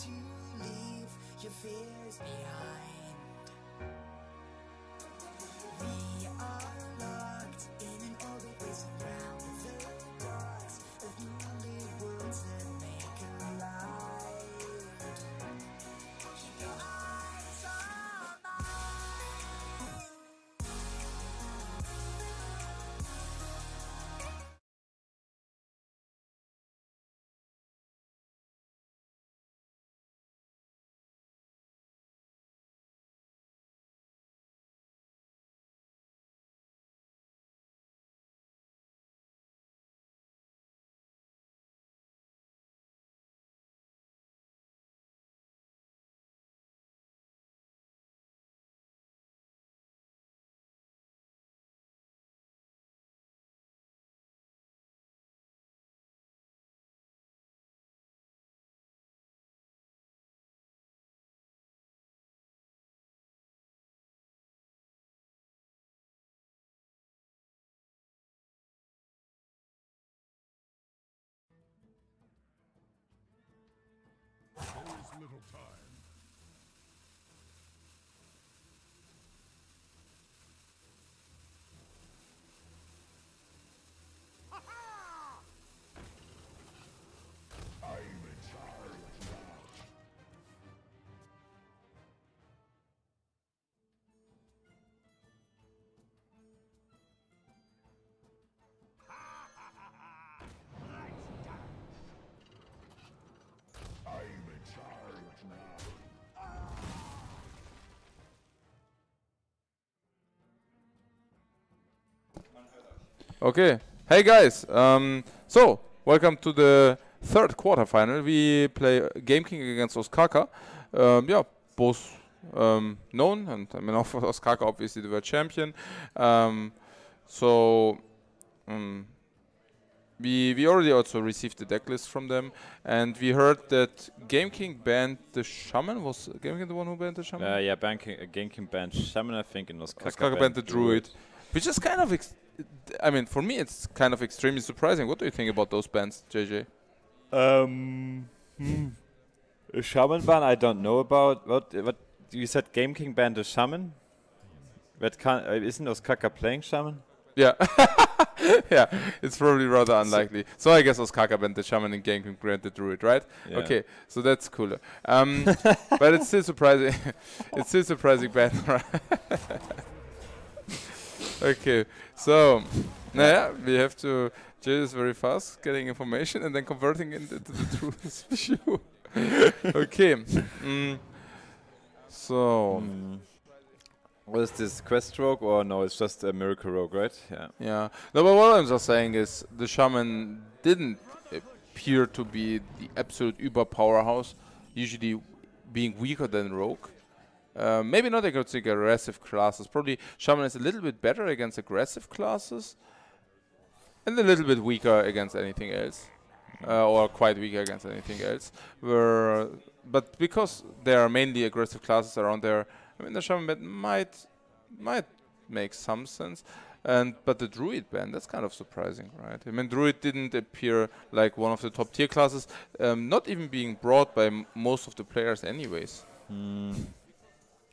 to leave your fears behind. We are locked in an orbit racing round the docks of moonlit worlds that make a light. Keep your eyes on mine. Always little time. I'm in charge now. I'm in charge now. Okay. Hey guys. So welcome to the third quarterfinal. We play Gameking against Ostkaka. Yeah, both known, and I mean, for Ostkaka, obviously, they were champion. So we already also received the deck list from them, and we heard that Gameking banned the Shaman. Was Gameking the one who banned the Shaman? Yeah, Gameking banned Shaman, I think, and Ostkaka banned the Druid, which is kind of, I mean, for me, it's kind of extremely surprising. What do you think about those bans, JJ? A Shaman ban I don't know about. What you said? Gameking banned the Shaman. That can't, isn't Ostkaka playing Shaman? Yeah, yeah, it's probably rather unlikely. So I guess Ostkaka banned the Shaman and Gameking banned the Druid, right? Yeah. Okay, so that's cooler. But it's still surprising. It's still surprising ban, right? Okay, so yeah, we have to. Jay is very fast getting information and then converting it into the truth view. Okay, so. What is this, Quest Rogue, or no, it's just a Miracle Rogue, right? Yeah. Yeah. No, but what I'm just saying is the Shaman didn't appear to be the absolute uber powerhouse, usually being weaker than Rogue. Maybe not against aggressive classes. Probably Shaman is a little bit better against aggressive classes and a little bit weaker against anything else. Or quite weak against anything else. But because there are mainly aggressive classes around there, I mean, the Shaman ban might make some sense. But the Druid ban, that's kind of surprising, right? I mean, Druid didn't appear like one of the top tier classes, not even being brought by most of the players anyways.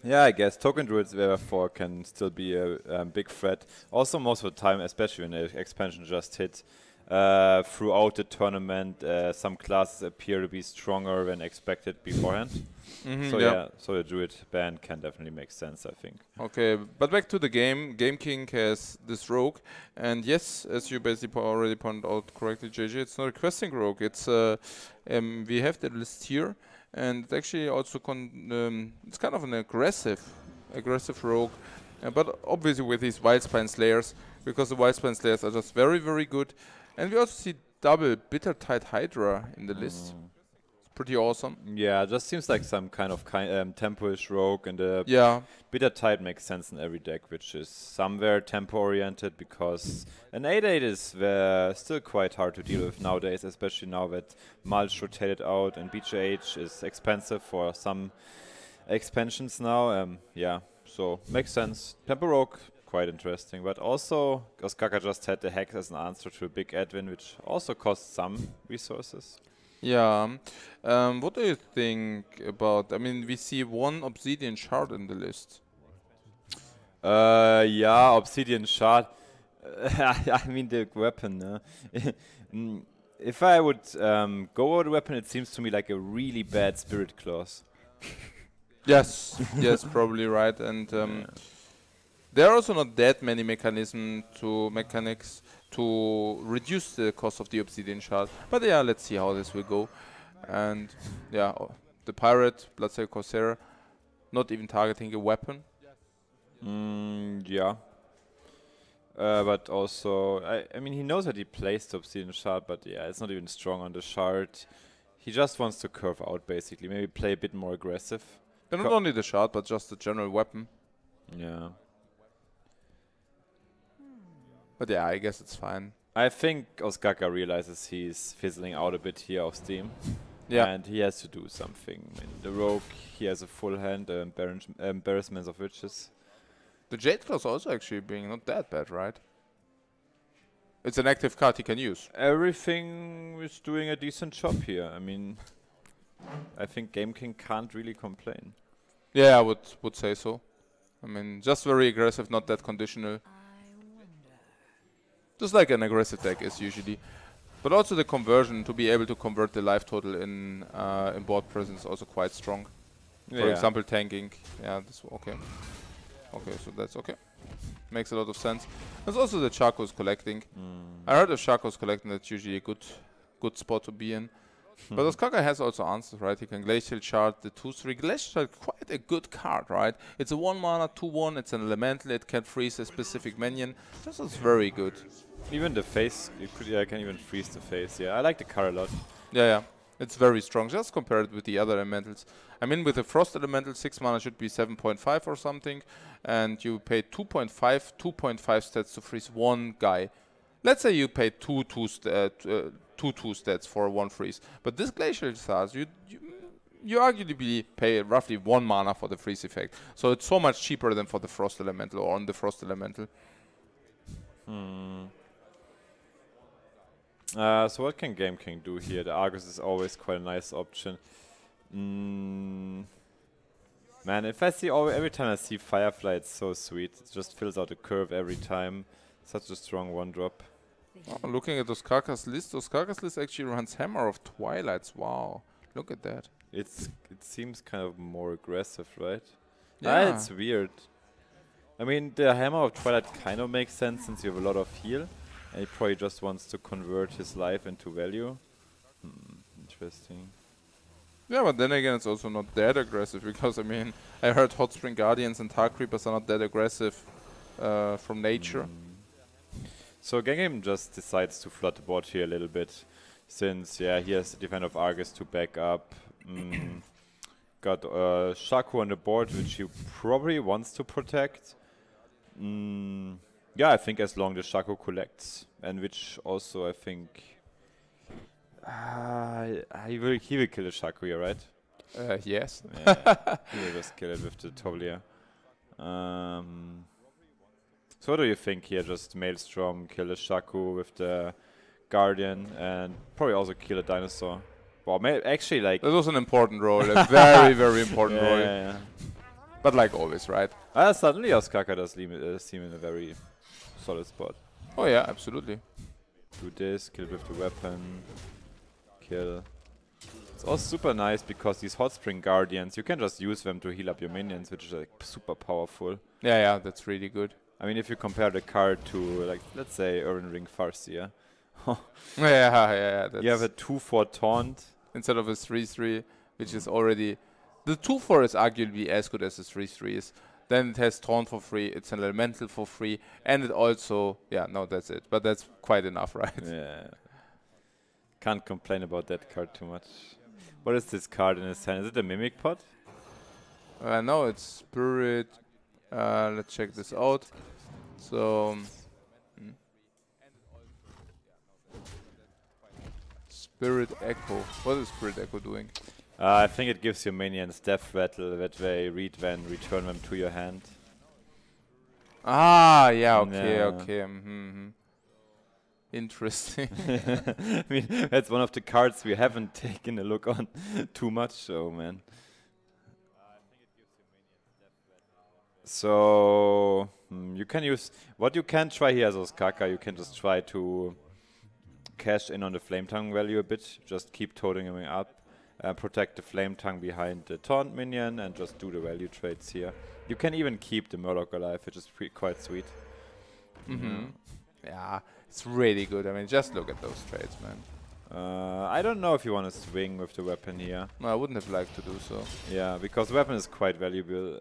Yeah, I guess token druids therefore can still be a big threat. Also, most of the time, especially when the expansion just hit, throughout the tournament, some classes appear to be stronger than expected beforehand. So yeah, so the druid ban can definitely make sense, I think. Okay, but back to the game. Gameking has this rogue, and yes, as you basically already pointed out correctly, JJ, it's not a questing rogue. It's we have the list here. And it's actually also it's kind of an aggressive rogue, but obviously with these Wildspine Slayers, because the Wildspine Slayers are just very, very good. And we also see double Bitter Tide Hydra in the list. It's pretty awesome. Yeah, it just seems like some kind of tempo-ish rogue, and Bitter Tide makes sense in every deck, which is somewhere tempo-oriented, because an 8/8 is still quite hard to deal with nowadays, especially now that Mulch rotated out and BGH is expensive for some expansions now. Yeah, so makes sense. Tempo rogue, quite interesting, but also Ostkaka just had the Hex as an answer to a big Edwin, which also costs some resources. Yeah. What do you think about? I mean, we see one obsidian shard in the list. Yeah, obsidian shard. I mean the weapon. If I would go over the weapon, it seems to me like a really bad spirit clause. Yes, yes, probably right. And there are also not that many mechanics to reduce the cost of the obsidian shard. But yeah, let's see how this will go. And yeah, the pirate, Bloodsail Corsair, not even targeting a weapon. Yeah. But also, I mean, he knows that he plays the obsidian shard, but yeah, it's not even strong on the shard. He just wants to curve out, basically. Maybe play a bit more aggressive. And not only the shard, but just the general weapon. Yeah. But yeah, I guess it's fine. I think Ostkaka realizes he's fizzling out a bit here off Steam. Yeah. And he has to do something. In the rogue, he has a full hand, embarrassments of witches. The Jade Claws also actually being not that bad, right? It's an active card he can use. Everything is doing a decent job here. I mean, I think Gameking can't really complain. Yeah, I would say so. I mean, just very aggressive, not that conditional. Just like an aggressive deck is usually. But also the conversion, to be able to convert the life total in board presence, is also quite strong. Yeah. For example, tanking. Yeah, that's okay. Okay, so that's okay. Makes a lot of sense. There's also the Charco's collecting. I heard of Charco's collecting, that's usually a good spot to be in. But Ostkaka has also answers, right? He can Glacial Shard, the 2/3. Glacial Shard, quite a good card, right? It's a 1 mana, 2/1, it's an elemental, it can freeze a specific minion. This is very good. Even the face, I can even freeze the face. Yeah, I like the card a lot. Yeah. It's very strong, just compared with the other elementals. I mean, with the Frost Elemental, 6 mana should be 7.5 or something, and you pay 2.5 stats to freeze one guy. Let's say you pay 2 stats for one freeze, but this Glacial Stars, you arguably pay roughly 1 mana for the freeze effect. So it's so much cheaper than for the Frost Elemental or on the Frost Elemental. So what can Gameking do here? The Argus is always quite a nice option. Man, if I see every time I see Firefly, it's so sweet. It just fills out a curve every time. Such a strong 1-drop. Oh, looking at Ostkaka's list actually runs Hammer of Twilights. Wow, look at that. It seems kind of more aggressive, right? Yeah. It's weird. I mean, the Hammer of Twilight kind of makes sense since you have a lot of heal. And he probably just wants to convert his life into value. Interesting. Yeah, but then again, it's also not that aggressive because, I mean, I heard Hot Spring Guardians and Tar Creepers are not that aggressive from nature. So Gameking just decides to flood the board here a little bit since, yeah, he has the Defender of Argus to back up. Got Shaco on the board, which he probably wants to protect. Yeah, I think as long as Shaco collects, and which also I think he will kill the Shaco here, right? Yes. Yeah, he will just kill it with the Tovlia. So what do you think here? Just Maelstrom, kill the Shaco with the Guardian, and probably also kill a dinosaur. Well, actually, like that was an important role, a very, very important role. Yeah. But like always, right? Suddenly Ostkaka does seem in a very solid spot. Oh yeah, absolutely. Do this, kill with the weapon, kill. It's also super nice because these Hot Spring Guardians, you can just use them to heal up your minions, which is like super powerful. Yeah, that's really good. I mean, if you compare the card to, like, let's say Urban Ring Farseer. Yeah. You have a 2/4 taunt. Instead of a 3/3, which is already... The 2/4 is arguably as good as the 3/3 is. Then it has taunt for free, it's an elemental for free, and it also... Yeah, no, that's it. But that's quite enough, right? Yeah. Can't complain about that card too much. What is this card in his hand? Is it a Mimic Pot? No, it's Spirit. Let's check this out. So... Spirit Echo. What is Spirit Echo doing? I think it gives your minions Death Rattle that they read when return them to your hand. Ah, yeah, okay. Interesting. I mean, that's one of the cards we haven't taken a look on too much, so man. So you can use what you can try here as Ostkaka. You can just try to cash in on the Flame Tongue value a bit. Just keep toting him up, protect the Flame Tongue behind the taunt minion, and just do the value trades here. You can even keep the Murloc alive, which is quite sweet. Yeah, it's really good. I mean, just look at those trades, man. I don't know if you want to swing with the weapon here. No, I wouldn't have liked to do so. Yeah, because the weapon is quite valuable.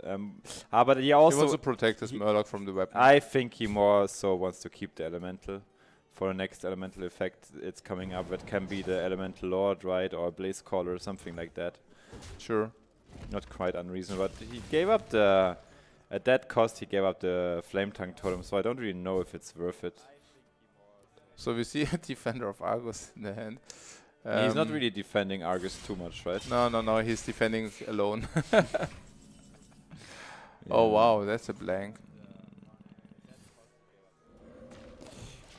But he also wants to protect his Murloc from the weapon. I think he more so wants to keep the elemental for the next elemental effect. It's coming up. That can be the elemental lord, right, or blaze caller or something like that. Sure. Not quite unreasonable, but he gave up the. At that cost, he gave up the Flame Tongue totem. So I don't really know if it's worth it. So we see a Defender of Argus in the hand. He's not really defending Argus too much, right? No, he's defending alone. Yeah. Oh wow, that's a blank.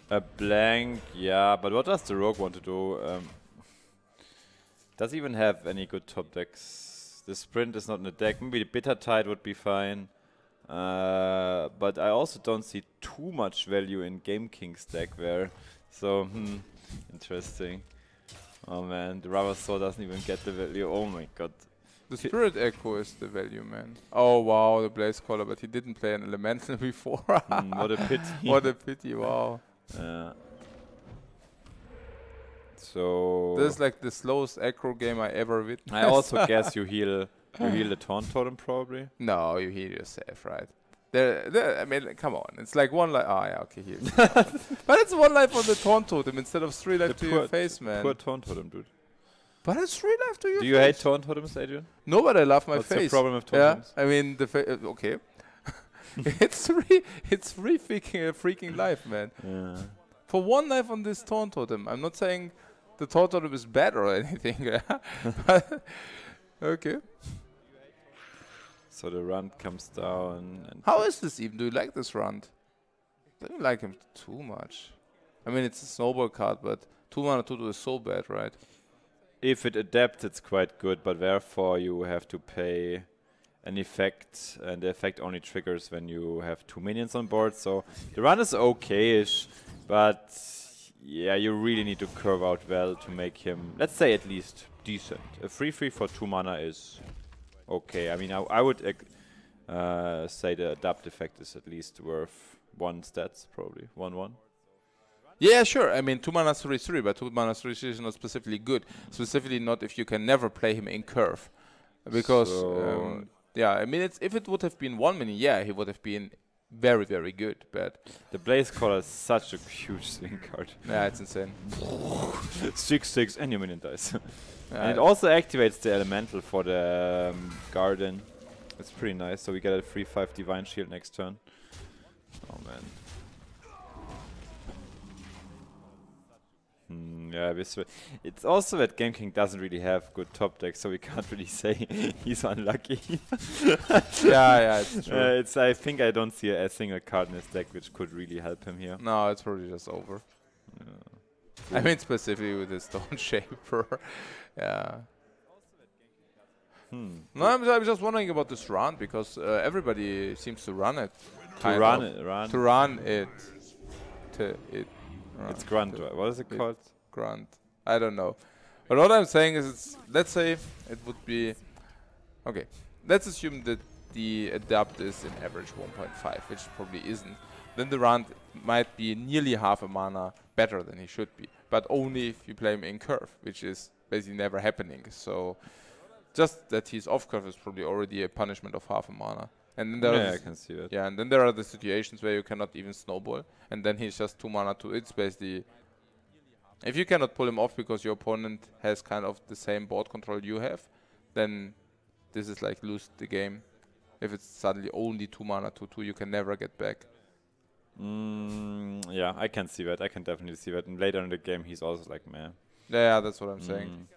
A blank, yeah, but what does the rogue want to do? Does he even have any good top decks? The sprint is not in the deck. Maybe the Bitter Tide would be fine. But I also don't see too much value in Gameking's deck there. So, interesting. Oh man, the Rubber Sword doesn't even get the value. Oh my god. The Spirit Echo is the value, man. Oh wow, the Blaze Caller, but he didn't play an Elemental before. What a pity. What a pity, wow. So this is like the slowest aggro game I ever witnessed. I also guess you heal the Taunt Totem probably. No, you heal yourself, right? I mean, come on. It's like one life. Oh, yeah, okay, here. But it's one life on the Taunt Totem instead of 3 life to your face, man. Poor Taunt Totem, dude. But it's 3 life to your face. Do you hate Taunt Totems, Adrian? No, but I love my What's face. What's the problem with Taunt Totems? I mean, okay. It's freaking life, man. Yeah. For 1 life on this Taunt Totem, I'm not saying the Taunt Totem is bad or anything. But okay. So the run comes down. And how is this even? Do you like this run? I don't like him too much. I mean, it's a snowball card, but 2 mana 2/2 is so bad, right? If it adapts, it's quite good, but therefore you have to pay an effect, and the effect only triggers when you have 2 minions on board. So the run is okay-ish, but yeah, you really need to curve out well to make him, let's say, at least decent. A 3/3 for 2 mana is okay. I mean, I would say the adapt effect is at least worth 1 stats, probably 1/1. Yeah, sure. I mean, 2 mana 3/3, but 2 mana 3/3 is not specifically good. Specifically not if you can never play him in curve. Because, yeah, I mean, if it would have been 1 minion, yeah, he would have been very, very good. But the Blaze Caller is such a huge swing card. Yeah, it's insane. 6/6 and your minion dies. And it also activates the elemental for the garden. It's pretty nice. So we get a 3/5 Divine Shield next turn. Oh man. Yeah, it's also that Gameking doesn't really have good top decks, so we can't really say he's unlucky. Yeah, it's true. I think I don't see a single card in his deck which could really help him here. No, it's probably just over. Yeah. I mean, specifically with his Stone Shaper. Yeah. No, I'm just wondering about this run, because everybody seems to run it. To run it. It's Grunt. What is it called? Grunt. I don't know. But what I'm saying is, let's say it would be... Okay, let's assume that the adapt is in average 1.5, which probably isn't. Then the run might be nearly half a mana better than he should be. But only if you play him in curve, which is basically never happening. So just that he's off curve is probably already a punishment of half a mana. And then yeah, I can see it. Yeah, and then there are the situations where you cannot even snowball, and then he's just 2 mana to it's basically... If you cannot pull him off because your opponent has kind of the same board control you have, then this is like lose the game. If it's suddenly only 2 mana 2/2, you can never get back. Yeah, I can see that. I can definitely see that. And later in the game, he's also like, meh. Yeah, that's what I'm saying.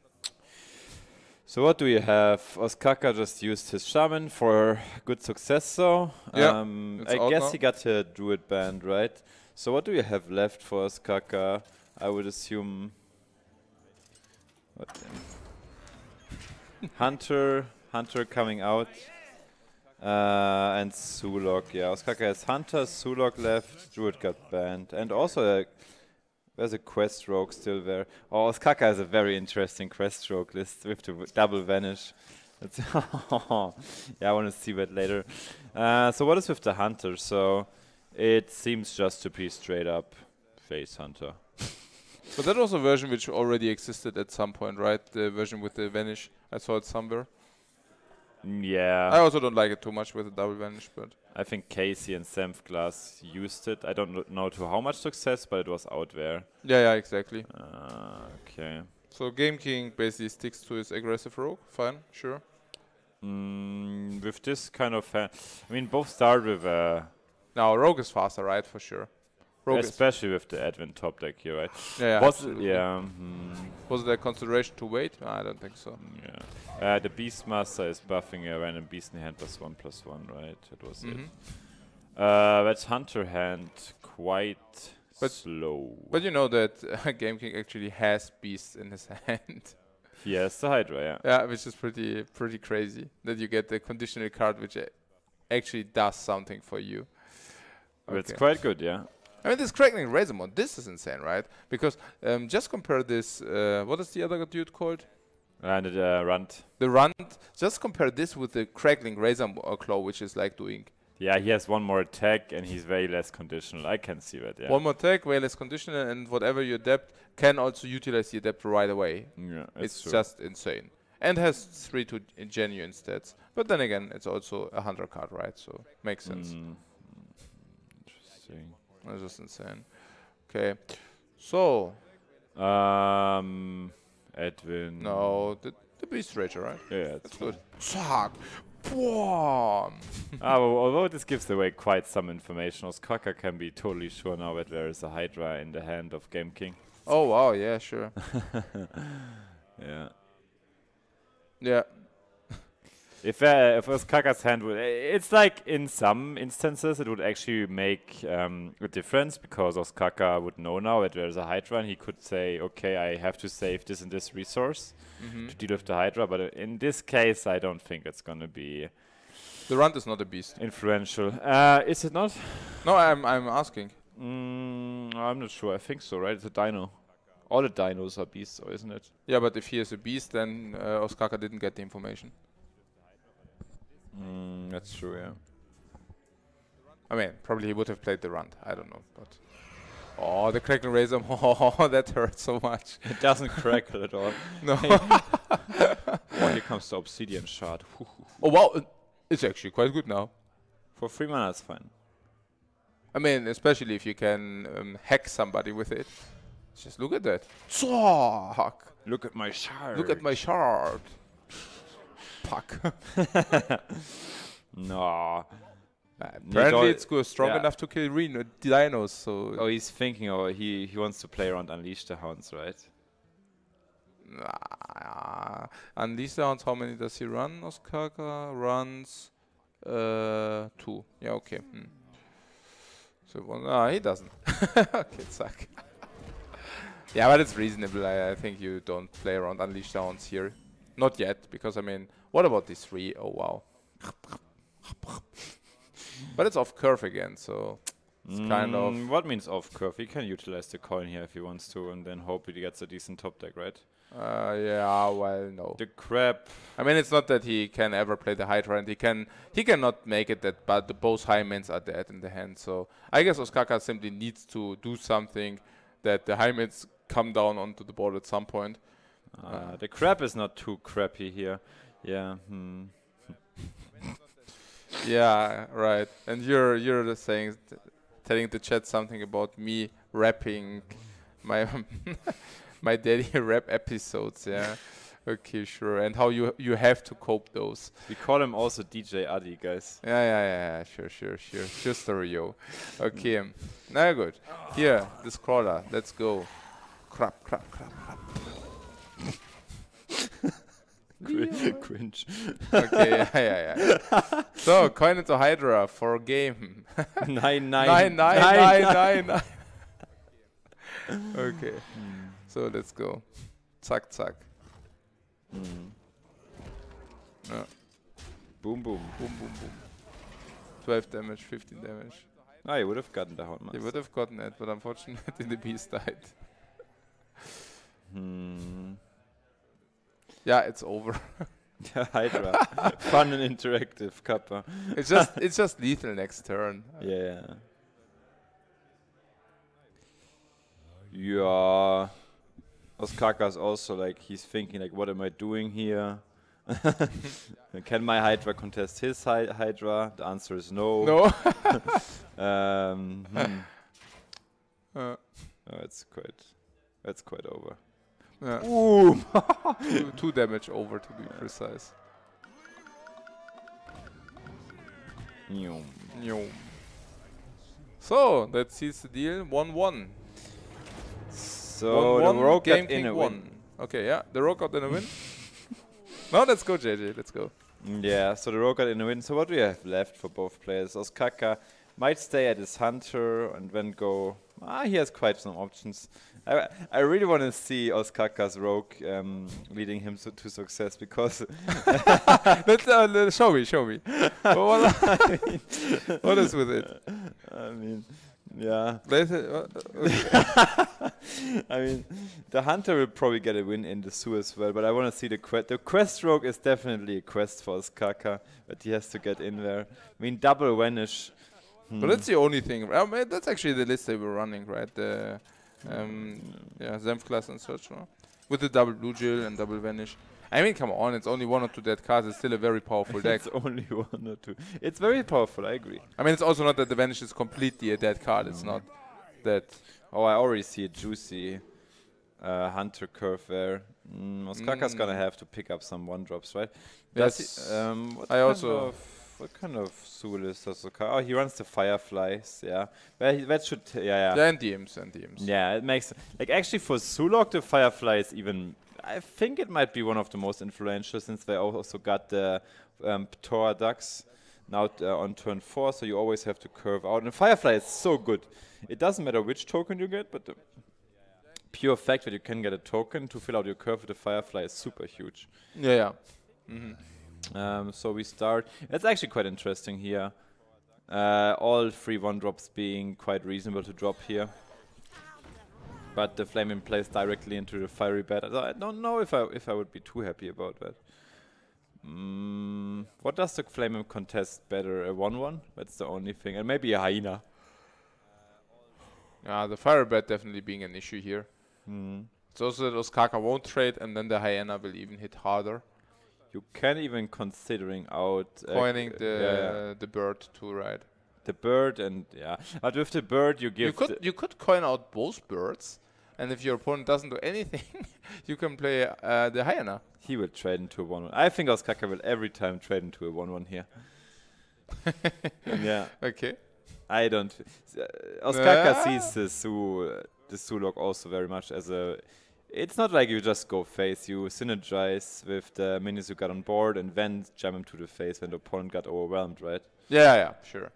So what do you have? Ostkaka just used his Shaman for good success, so. Yeah, I guess he got a Druid band, right? So what do you have left for Ostkaka? I would assume Hunter coming out, and Sulok. Yeah, Ostkaka has Hunter, Sulok left. Druid got banned, and also there's a quest rogue still there. Oh, Ostkaka has a very interesting quest rogue list with the double vanish. That's yeah, I want to see that later. So what is with the Hunter? So it seems just to be straight up face Hunter. But that was a version which already existed at some point, right? The version with the vanish. I saw it somewhere. Yeah. I also don't like it too much with the double vanish, but I think Casey and Semfglass used it. I don't know to how much success, but it was out there. yeah, exactly. Okay. So Gameking basically sticks to his aggressive rogue. Fine, sure. With this kind of, I mean, both start with Now rogue is faster, right? For sure. Rogue especially with the Advent top deck here, right? Yeah, absolutely. Was there consideration to wait? No, I don't think so. Yeah. The Beastmaster is buffing a random beast in the hand +1/+1, right? That was it. That's Hunter hand quite slow. But you know that Gameking actually has beasts in his hand. He has the Hydra, yeah. Yeah, which is pretty crazy that you get the conditional card which actually does something for you. It's quite good, yeah. I mean, this Crackling Razor mod, this is insane, right? Because just compare this, what is the other dude called? And the Runt. The Runt. Just compare this with the Crackling Razor Claw, which is like doing... Yeah, he has one more attack and he's way less conditional. I can see that, yeah. One more attack, way less conditional, and whatever you adapt can also utilize the adapt right away. Yeah, it's just insane. And has 3 to genuine stats. But then again, it's also a Hunter card, right? So, makes sense. Interesting. That's just insane. Okay. So. Edwin. No, the Beast Rager, right? Yeah, that's good. Suck. Boom. Although this gives away quite some information, Ostkaka can be totally sure now that there is a Hydra in the hand of Gameking. Oh, wow, yeah, sure. Yeah. Yeah. If Ostkaka's hand would... It's like in some instances it would actually make a difference because Ostkaka would know now that there's a Hydra and he could say, okay, I have to save this and this resource to deal with the Hydra. But in this case, I don't think it's going to be... The Runt is not a beast. Influential. Is it not? No, I'm asking. I'm not sure. I think so, right? It's a dino. All the dinos are beasts, isn't it? Yeah, but if he is a beast, then Ostkaka didn't get the information. That's true, yeah. I mean, probably he would have played the Runt. I don't know, but... Oh, the Crackling Razor. Oh, that hurts so much. It doesn't crackle at all. No. Oh, here comes the Obsidian Shard. Oh, wow. It's actually quite good now. For 3 mana, it's fine. I mean, especially if you can hack somebody with it. Just look at that. Fuck. Look at my shard. Look at my shard. Fuck. No. Apparently it's good, strong enough to kill dinos, so... Oh, he's thinking, he wants to play around Unleash the Hounds, right? Unleash the Hounds, how many does he run? Ostkaka runs 2. Yeah, okay. So, he doesn't. Okay, suck. Yeah, but it's reasonable. I think you don't play around Unleash the Hounds here. Not yet, because, I mean, what about these 3? Oh, wow. But it's off curve again, so it's kind of... What means off curve? He can utilize the coin here if he wants to, and then hope he gets a decent top deck, right? Yeah, well, no. The crap. I mean, it's not that he can ever play the Hydra, and he cannot make it that, but both Hymens are dead in the hand, so I guess Ostkaka simply needs to do something that the Hymens come down onto the board at some point. The crap is not too crappy here. Yeah. Yeah, right. And you're just telling the chat something about me rapping my my daily rap episodes. Yeah. Okay, sure. And how you have to cope those. We call him also DJ Adi, guys. Yeah. Sure. Stereo. Okay. Now good. Here, the scroller. Let's go. Crap. cringe. Okay, yeah. So, coin into Hydra for game. 9. Okay. So, let's go. Zack, zack. Yeah. Boom, boom. Boom, boom, boom. 12 damage, 15 damage. Ah, you would have gotten the Houndmaster. You would have gotten it, but unfortunately the beast died. Yeah, it's over. Hydra. Fun and interactive, Kappa. It's just lethal next turn. Yeah. Yeah. Ostkaka's also like, he's thinking like, what am I doing here? Can my Hydra contest his Hydra? The answer is no. No. That's quite over. Yeah. Ooh. 2 damage over to be precise. So that seals the deal. 1-1. So the Rogue got in a win. Okay, yeah, the Rogue got in a win. No, let's go, JJ. Let's go. Yeah, so the Rogue got in a win. So what do we have left for both players? Ostkaka might stay at his Hunter and then go. He has quite some options. I really want to see Ostkaka's Rogue leading him to success because. Let's show me. What is with it? I mean, yeah. Okay. I mean, the Hunter will probably get a win in the Zoo as well, but I want to see the quest. The quest Rogue is definitely a quest for Ostkaka, but he has to get in there. I mean, double vanish. But that's the only thing. That's actually the list they were running, right? The Zenf class and such, no? With the double blue Jill and double vanish. I mean, come on, it's only 1 or 2 dead cards. It's still a very powerful deck. It's only 1 or 2. It's very powerful, I agree. I mean, it's also not that the vanish is completely a dead card. It's not that. Oh, I already see a juicy Hunter curve there. Ostkaka's gonna have to pick up some 1-drops, right? Yes. What kind of Soul is Ostkaka? Oh, he runs the Fireflies, yeah. That should, yeah. Yeah, and DMs. Yeah, it makes, like actually for Sulok, the Firefly is even, I think it might be one of the most influential since they also got the Tora Ducks now on turn 4, so you always have to curve out. And Firefly is so good. It doesn't matter which token you get, but the pure fact that you can get a token to fill out your curve with the Firefly is super huge. Yeah. So we start. It's actually quite interesting here. All 3 1-drops being quite reasonable to drop here. But the Flaming plays directly into the Fiery Bat. I don't know if I would be too happy about that. What does the Flaming contest better? A 1-1? That's the only thing. And maybe a Hyena. The Fire Bat definitely being an issue here. It's also that Ostkaka won't trade, and then the Hyena will even hit harder. You can even considering out coining the bird too, right? The bird and but with the bird you give. You could coin out both birds, and if your opponent doesn't do anything, you can play the Hyena. He will trade into a 1-1. I think Ostkaka will every time trade into a 1-1 here. Yeah. Okay. I don't. Ostkaka sees the Sulok also very much as a. It's not like you just go face. You synergize with the minions you got on board and then jam him to the face when the opponent got overwhelmed, right? Yeah, sure.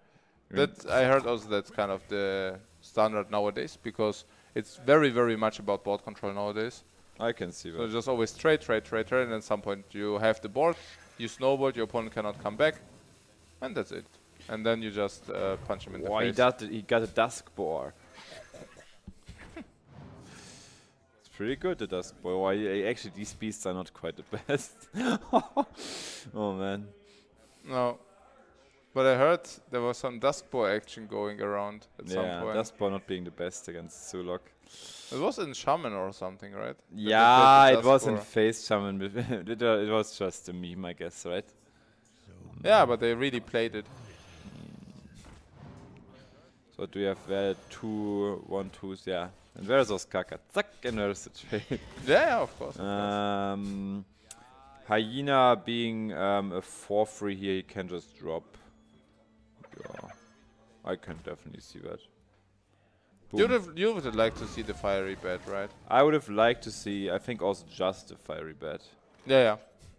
That I heard also that's kind of the standard nowadays because it's very, very much about board control nowadays. I can see that. So just always trade, and at some point you have the board, you snowball, your opponent cannot come back, and that's it. And then you just punch him in the face. He got a Dusk Boar. Pretty good, the Dusk Boar. Actually, these beasts are not quite the best. Oh, man. No. But I heard there was some Dusk Boar action going around at some point. Yeah, Dusk Boar not being the best against Sulok. It was in Shaman or something, right? Yeah, it was in Face Shaman. It was just a meme, I guess, right? Yeah, but they really played it. So do we have 2 1-2s? Yeah. And where's Ostkaka? Zack, and where's the trade? Yeah, of course. Hyena being a 4-3 here, he can just drop. Yeah, I can definitely see that. You would have liked to see the Fiery Bat, right? I would have liked to see, I think also just the Fiery Bat. Yeah.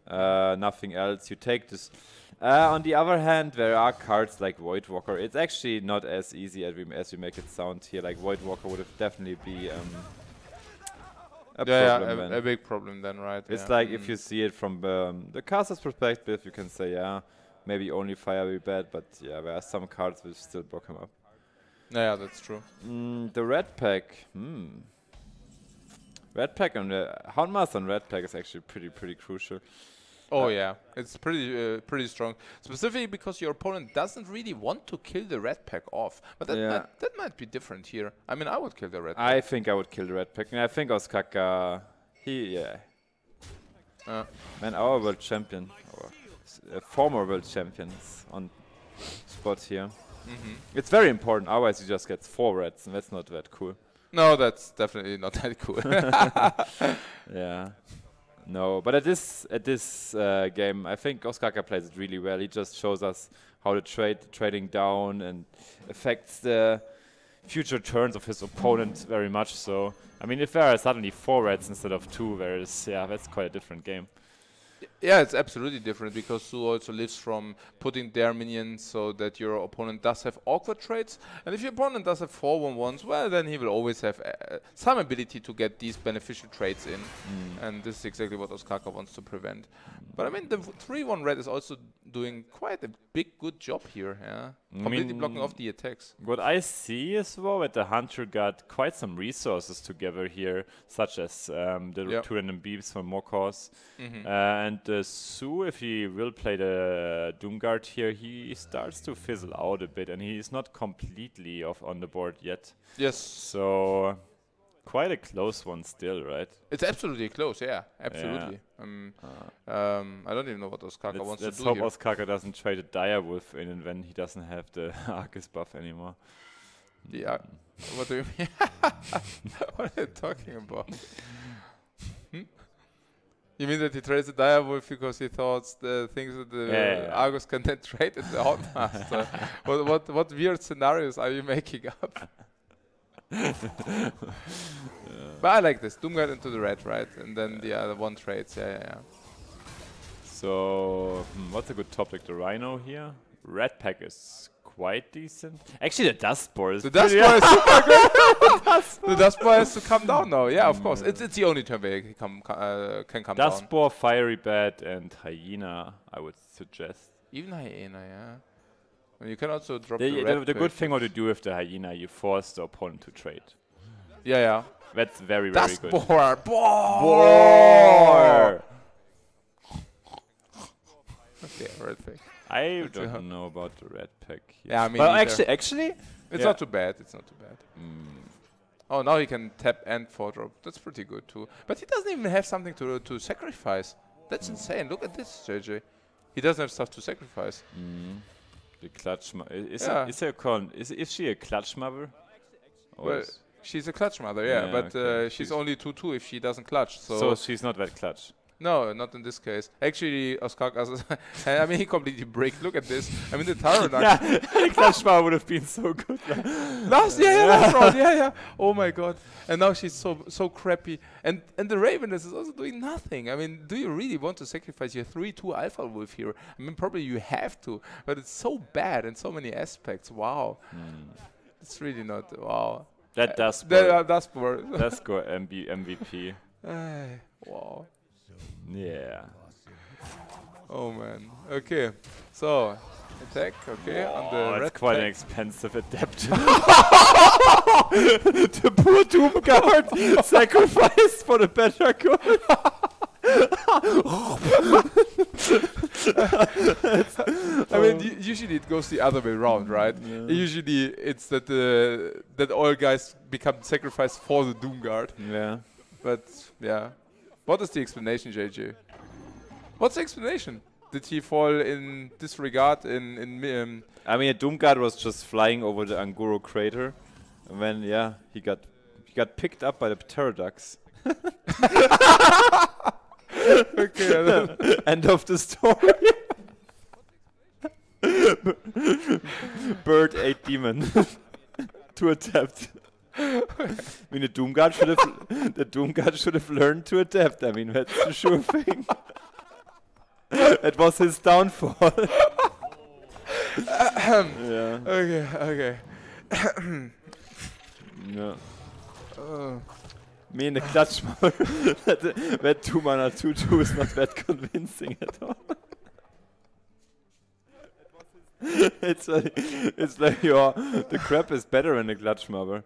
nothing else. You take this. On the other hand, there are cards like Voidwalker. It's actually not as easy as we make it sound here. Like Voidwalker would have definitely be a problem. A big problem then, right? It's like if you see it from the caster's perspective, you can say, yeah, maybe only fire will be bad, but yeah, there are some cards which still block him up. Yeah, that's true. The red pack. Red pack and the Houndmaster on red pack is actually pretty crucial. Oh yeah, it's pretty strong. Specifically because your opponent doesn't really want to kill the red pack off. But that might be different here. I mean, I would kill the red pack. I think I would kill the red pack. And I think Ostkaka, man, our world champion, our former world champions on spot here. It's very important. Otherwise, he just gets 4 reds, and that's not that cool. No, that's definitely not that cool. Yeah. No, but at this game, I think Ostkaka plays it really well. He just shows us how the trading down and affects the future turns of his opponent very much. So, I mean, if there are suddenly 4 reds instead of 2, that's quite a different game. Yeah, it's absolutely different because Su also lives from putting their minions so that your opponent does have awkward trades. And if your opponent does have 4/1/1s, well, then he will always have some ability to get these beneficial trades in. And this is exactly what Ostkaka wants to prevent. But I mean, the 3/1 red is also doing quite a good job here. Yeah, completely blocking off the attacks. What I see is though that the Hunter got quite some resources together here, such as the 2 random beeps for more cause. And Su, if he will play the Doomguard here, he starts to fizzle out a bit, and he is not completely off on the board yet. Yes. So quite a close one still, right? It's absolutely close, yeah, absolutely. I don't even know what Ostkaka wants to do here. Let's hope Ostkaka doesn't trade a Direwolf in when he doesn't have the Arcus buff anymore. Yeah. What do you mean? What are you talking about? You mean that he trades a Direwolf because he thought the things that the Argus can then trade in the Houndmaster? What weird scenarios are you making up? But I like this. Doomguard into the red, right? And then the other one trades. Yeah. So, what's a good topic? The Rhino here? Red pack is quite decent. Actually, the Dustboar is the Dustboar is super good. The Dustboar has to come down now. Yeah, of course. It's the only turn where he can come down. Dustboar, Fiery Bat, and Hyena, I would suggest. Even Hyena, yeah. And you can also drop the good thing what you do with the Hyena, you force the opponent to trade. Yeah. That's very good. Dustboar! Okay, red pack. I don't know about the red pack here. Yeah, I mean, actually, it's not too bad. It's not too bad. Oh, now he can tap and 4-drop. That's pretty good too. But he doesn't even have something to sacrifice. That's insane. Look at this, JJ. He doesn't have stuff to sacrifice. The clutch is she a clutch mother? Well, she's a clutch mother, yeah, but okay. She's only 2/2 if she doesn't clutch. So she's not that clutch. No, not in this case. Actually, Ostkaka, I mean, he completely bricked. Look at this. I mean, the Tyrannox. The clutch bar would have been so good. That's right. Yeah. Oh my god. And now she's so crappy. And the Raveness is also doing nothing. I mean, do you really want to sacrifice your 3/2 Alpha Wolf here? I mean, probably you have to, but it's so bad in so many aspects. Wow. It's really not. Wow. That does. That's poor. Let's go MVP. Wow. Yeah. Oh man. Okay. So attack. Okay. On the red. Quite an expensive adept. The poor Doomguard sacrificed for the better good. I mean, usually it goes the other way around, right? Yeah. Usually it's that that all guys become sacrificed for the Doomguard. Yeah. But yeah. What is the explanation, JJ? What's the explanation? Did he fall in disregard in I mean, a Doomguard was just flying over the Anguro crater, and then he got picked up by the Pterodactyls. Okay. End of the story. Bird ate demon to adapt. I mean, the Doomguard should have learned to adapt. I mean, that's the sure thing. It was his downfall. Yeah. Okay. Yeah. Me in the clutch mode. That 2 mana 2/2 is not that convincing at all. It's like the crap is better in the clutch mother.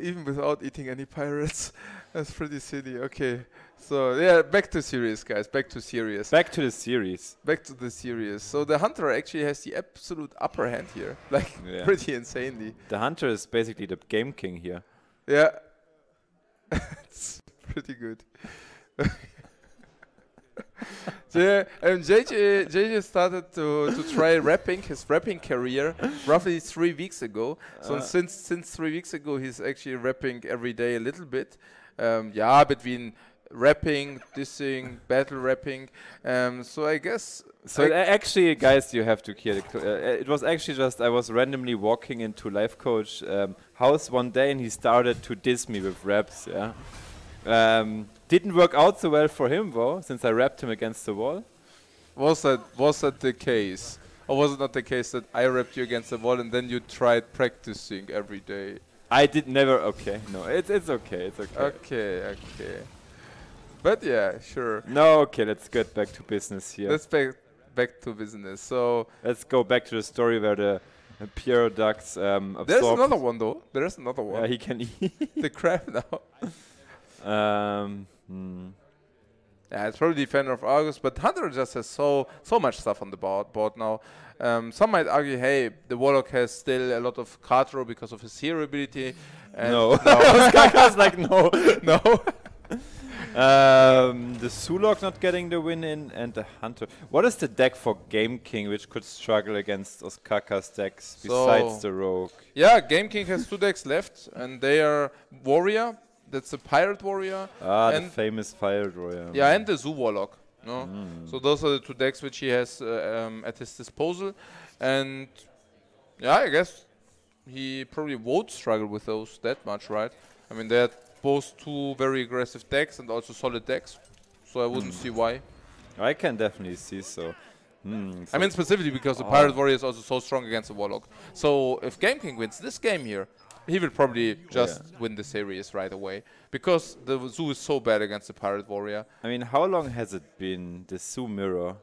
Even without eating any pirates, that's pretty silly. Okay, so yeah, back to serious, guys. Back to serious. Back to the series. Back to the series. So the hunter actually has the absolute upper hand here, like pretty insanely. The hunter is basically the game king here. Yeah, it's pretty good. So yeah, JJ started to try rapping, his rapping career roughly 3 weeks ago. So since 3 weeks ago, he's actually rapping every day a little bit. Between rapping, dissing, battle rapping. So I guess. So actually, guys, you have to hear it was actually just I was randomly walking into Life Coach house one day, and he started to diss me with raps. Yeah. Didn't work out so well for him though, since I rapped him against the wall. Was that the case? Or was it not the case that I rapped you against the wall and then you tried practicing every day? I did never. Okay, no, it's okay. It's okay. Okay. But yeah, sure. No, okay. Let's get back to business here. Let's back to business. So let's go back to the story where the Pieroducks absorbed. There's another one though. There's another one. Yeah, he can eat the crab now. Yeah, it's probably Defender of Argus, but Hunter just has so much stuff on the board now. Some might argue, hey, the Warlock has still a lot of card draw because of his hero ability. And no. Ostkaka's like, no. No. The Sulok not getting the win in, and the Hunter. What is the deck for Gameking which could struggle against Ostkaka's decks besides the Rogue? Yeah, Gameking has 2 decks left, and they are Warrior. That's a Pirate Warrior. The famous Pirate Warrior. Yeah, and the Zoo Warlock. No? So those are the 2 decks which he has at his disposal. And yeah, I guess he probably won't struggle with those that much, right? I mean, they're both 2 very aggressive decks and also solid decks. So I wouldn't see why. I can definitely see so. I mean, specifically because the Pirate Warrior is also so strong against the Warlock. So if Gameking wins this game here, he will probably just win the series right away, because the Zoo is so bad against the Pirate Warrior. I mean, how long has it been, the Zoo mirror?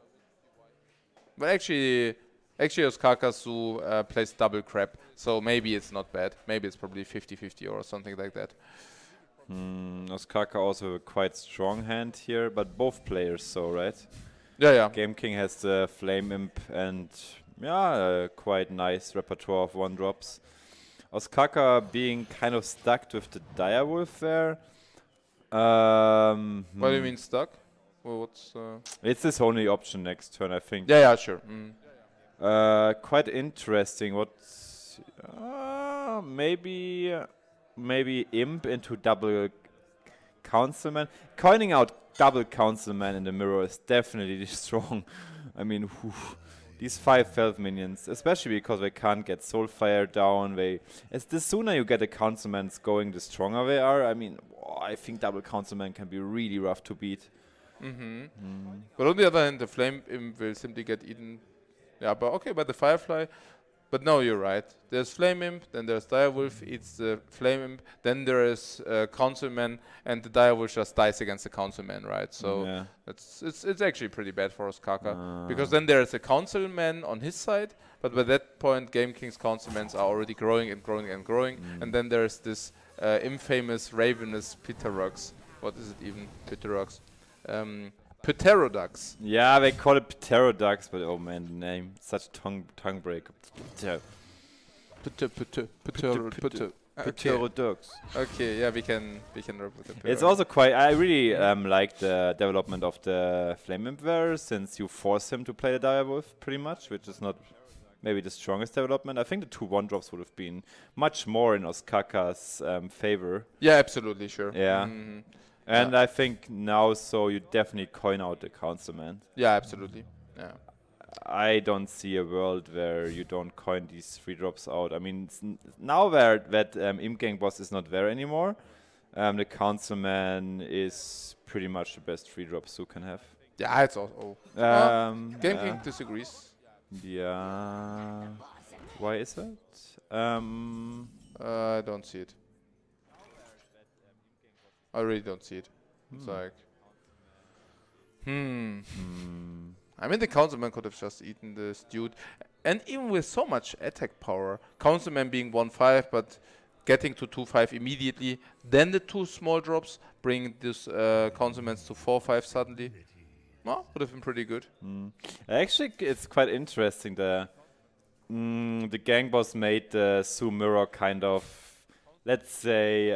But actually Ostkaka Zoo plays double crap, so maybe it's not bad. Maybe it's probably 50-50 or something like that. Ostkaka also a quite strong hand here, but both players so, right? Yeah. Gameking has the Flame Imp and a quite nice repertoire of 1-drops. Ostkaka being kind of stuck with the Direwolf there. What do you mean stuck? Well, what's it's his only option next turn, I think. Yeah, sure. Quite interesting. What's maybe Imp into double Councilman. Coining out double Councilman in the mirror is definitely strong. I mean, these 5 Felf minions, especially because they can't get Soulfire down. The sooner you get the Councilmans going, the stronger they are. I mean, I think double Councilman can be really rough to beat. But on the other hand, the Flame Imp will simply get eaten. Yeah, but okay, by the Firefly. But no, you're right. There's Flame Imp, then there's Direwolf, eats the Flame Imp, then there is Councilman, and the Direwolf just dies against the Councilman, right? So it's actually pretty bad for Ostkaka, because then there is a Councilman on his side, but by that point, Gameking's Councilmans are already growing and growing and growing, and then there's this infamous Ravenous Pterodax. What is it even? Pterodax. Pterodax. Yeah, they call it Pterodax, but oh man, the name, such tongue breaker. Pterodax. Okay, yeah, we can rap with it. It's also quite. I really like the development of the Flame Imp there, since you force him to play the Direwolf pretty much, which is not maybe the strongest development. I think the 2 1-drops would have been much more in Ostkaka's favor. Yeah, absolutely, sure. Yeah. And I think now, so you definitely coin out the Councilman. Yeah, absolutely. Yeah. I don't see a world where you don't coin these 3-drops out. I mean, now that Imgang boss is not there anymore, the Councilman is pretty much the best 3-drops you can have. Yeah, it's also. Gameking disagrees. Yeah. Why is that? I don't see it. I really don't see it. It's like. I mean, the Councilman could have just eaten this dude. And even with so much attack power, Councilman being 1-5, but getting to 2-5 immediately, then the 2 small drops, bring this Councilmans to 4-5 suddenly. Well, would have been pretty good. Actually, it's quite interesting. The gang boss made the Su mirror kind of, let's say,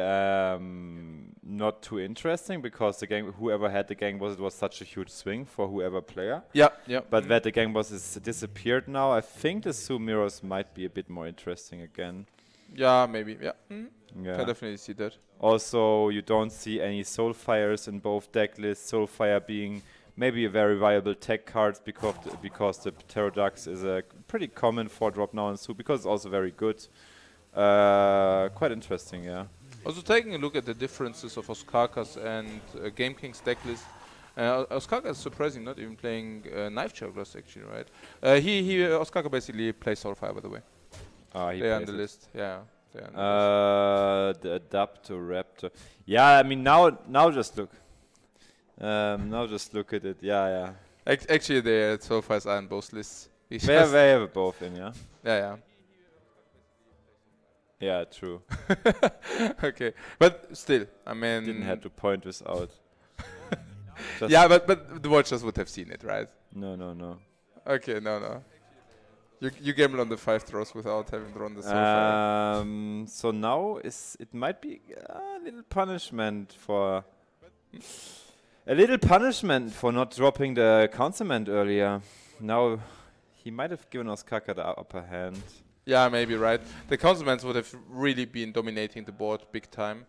not too interesting, because the gang, whoever had the gang boss, it was such a huge swing for whoever player. Yeah, yeah. But that the gang boss is disappeared now, I think the Su mirrors might be a bit more interesting again. Yeah, maybe. Yeah. Yeah. Can definitely see that. Also, you don't see any Soulfires in both deck lists. Soulfire being maybe a very viable tech card because the Pterodux is a pretty common 4-drop now in Su, because it's also very good. Quite interesting, yeah. Also, taking a look at the differences of Ostkaka's and Gameking's deck list, Ostkaka is surprising, not even playing Knife Jugglers actually, right? Ostkaka basically plays Soulfire, by the way. They're on the list, yeah. The Adapter Raptor. Yeah, I mean now just look. Now just look at it. Yeah. Actually, the Soulfires are on both lists. They have both in, yeah. Yeah. Yeah, true. Okay, but still, I mean, didn't have to point this out. Yeah, but the watchers would have seen it, right? No. Okay, no. You gamble on the 5 throws without having drawn the Soulfire. So now it might be a little punishment for not dropping the Councilman earlier. Now he might have given Ostkaka the upper hand. Yeah, maybe, right. The Councilmans would have really been dominating the board big time.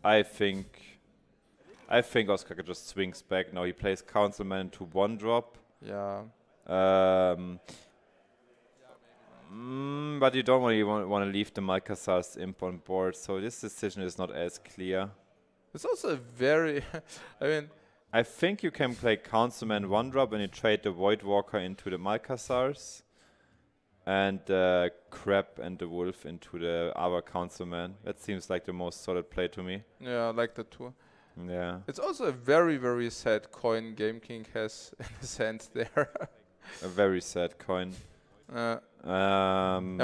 I think Ostkaka just swings back. Now he plays Councilman to 1-drop. Yeah. But you don't really want to leave the Malkasar's imp on board, so this decision is not as clear. It's also a very... I think you can play Councilman 1-drop and you trade the Void Walker into the Malkasars and the Crab and the Wolf into the other Councilman. That seems like the most solid play to me. Yeah, I like that too. Yeah. It's also a very, very sad coin Gameking has in his hands there. A very sad coin. And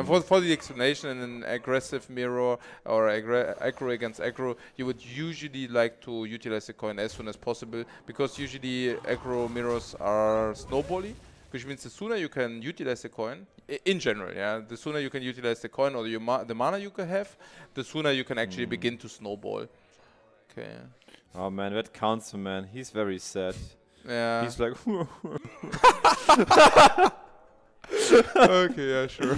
for the explanation, in an aggressive mirror or aggro against aggro, you would usually like to utilize the coin as soon as possible, because usually aggro mirrors are snowbally, which means the sooner you can utilize the coin, in general, yeah, the sooner you can utilize the coin or the mana you can have, the sooner you can actually begin to snowball. Okay. Oh man, that Councilman, he's very sad. Yeah. He's like... Okay, yeah, sure.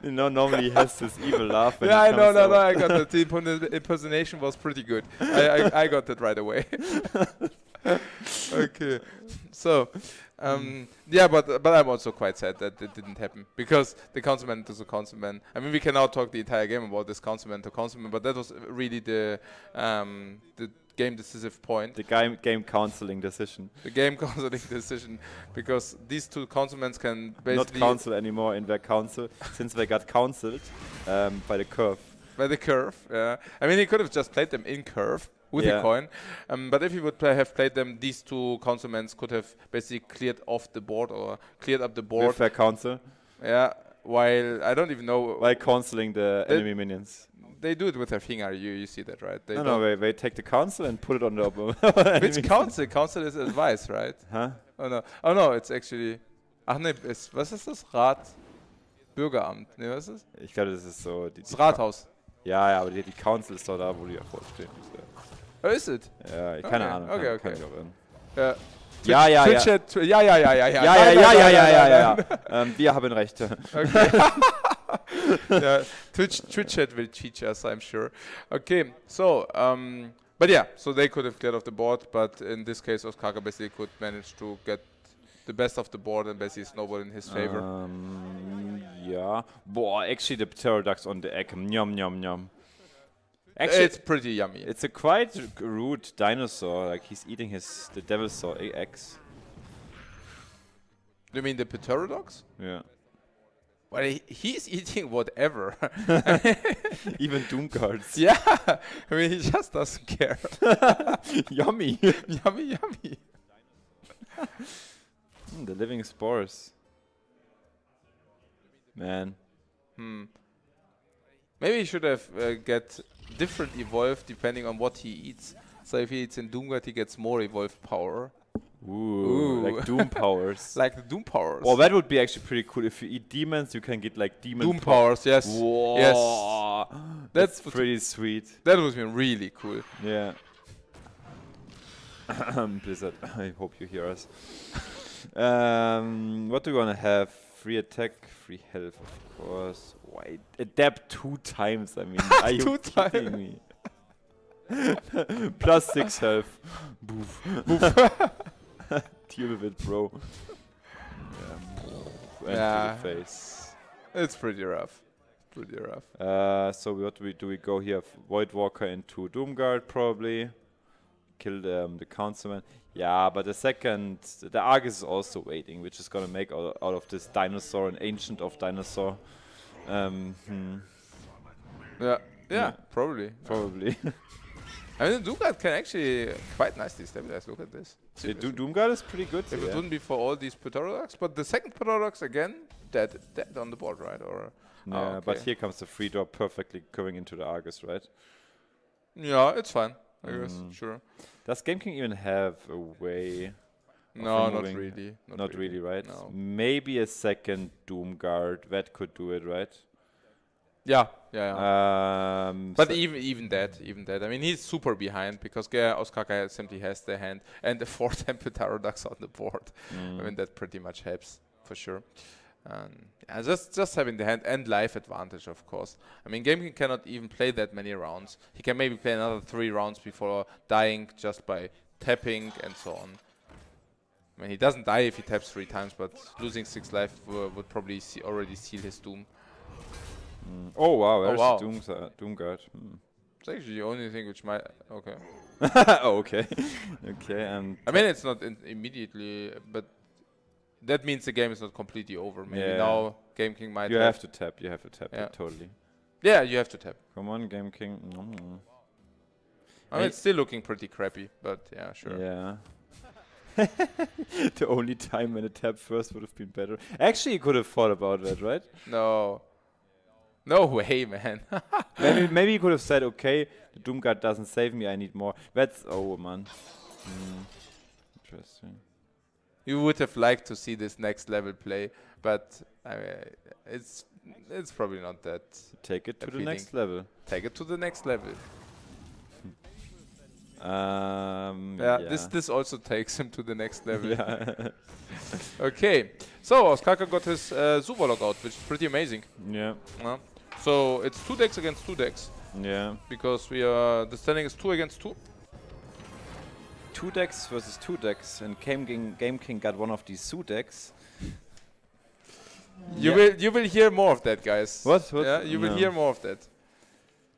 Normally he has this evil laugh. Yeah, I know, no, I got that. The impersonation was pretty good. I got that right away. Okay, so, yeah, but I'm also quite sad that it didn't happen, because the Councilman to the Councilman. I mean, we can now talk the entire game about this Councilman to Councilman, but that was really the game decisive point. The game counseling decision. The game counseling decision, because these 2 Councilmans can basically not counsel anymore in their council, since they got counseled by the curve. By the curve, yeah. I mean, he could have just played them in curve with a coin, but if he would have played them, these 2 Councilmans could have basically cleared off the board or cleared up the board. With their council. Yeah, while I don't even know. While counseling the enemy minions. They do it with their finger. You see that, right? They take the council and put it on the Which council? Council is advice, right? Huh? Oh no, it's actually... Ach ne, was ist das? Bürgeramt. Ne, was ist das? Ich glaube, das ist so... Das Rathaus. Ja, aber die Council ist doch da, wo die davor stehen. Oh, ist es? Ja, keine Ahnung. Okay. Ja. Twitch-Chat, ja. Wir haben Recht. Okay. Yeah, Twitch-Chat will teach us, I'm sure. Okay, so, but yeah, so they could have cleared off the board, but in this case, Ostkaka basically could manage to get the best of the board and basically snowball in his favor. Yeah. Boah, actually the Pterodux on the egg. Nyam. Actually, it's pretty yummy. It's a quite rude dinosaur. Like he's eating the Devil's Saw eggs. You mean the Pterodox? Yeah. Well, he's eating whatever. Even Doomguards. Yeah. I mean, he just doesn't care. Yummy. Yummy, yummy. The living spores. Man. Maybe he should have get different evolve depending on what he eats. So if he eats in Doomguard, he gets more evolved power. Ooh. Like Doom powers. Like the Doom powers. Well, that would be actually pretty cool. If you eat demons, you can get like Doom powers. Yes. Whoa. Yes. That's pretty sweet. That would be really cool. Yeah. Blizzard, I hope you hear us. What do we want to have? Free attack, free health, of course. Why adapt 2 times? I mean, are you kidding me? Plus 6 health. Boof. Deal with it, bro. Yeah. To the face. It's pretty rough. Pretty rough. So what do we go here? Void Walker into Doomguard probably. Kill the councilman. Yeah, but the Argus is also waiting, which is gonna make out of this dinosaur an ancient of dinosaur. Yeah, probably. Probably. I mean, Doomguard can actually quite nicely stabilize. Look at this. Doomguard is pretty good. If it wouldn't be for all these Pterodox, but the second Pterodox again, dead on the board, right? Or yeah, but here comes the free drop perfectly going into the Argus, right? Yeah, it's fine. I guess, sure. Does Gameking even have a way? No, not really. Not really, right? No. Maybe a second Doomguard that could do it, right? Yeah. But so even that. I mean, he's super behind because Ostkaka simply has the hand and the 4 temple Pterodox on the board. I mean, that pretty much helps for sure. Yeah, just having the hand and life advantage, of course. I mean, Gameking cannot even play that many rounds. He can maybe play another 3 rounds before dying just by tapping and so on. I mean, he doesn't die if he taps 3 times, but losing 6 life would probably already seal his doom. Oh wow, there's Doomguard. It's actually the only thing which might... Okay. Oh, okay. Okay. I mean, it's not immediately, but that means the game is not completely over. Maybe now Gameking might... You have to tap. You have to tap. Yeah. Totally. Yeah, you have to tap. Come on, Gameking. I mean, it's still looking pretty crappy, but yeah, sure. Yeah. The only time when a tap first would have been better. Actually, you could have thought about that, right? No. No way, man. maybe you could have said, okay, the Doomguard doesn't save me, I need more. That's... Oh, man. Interesting. You would have liked to see this next level play, but I mean, it's probably not that. Take it to the next level. Take it to the next level. Yeah. This also takes him to the next level. Yeah. Okay, so Ostkaka got his Zuvalok out, which is pretty amazing. Yeah. So it's 2 decks against 2 decks. Yeah. Because the standing is 2 against 2. 2 decks versus 2 decks, and Gameking got one of these 2 decks. You will hear more of that, guys. What? Yeah, you will hear more of that.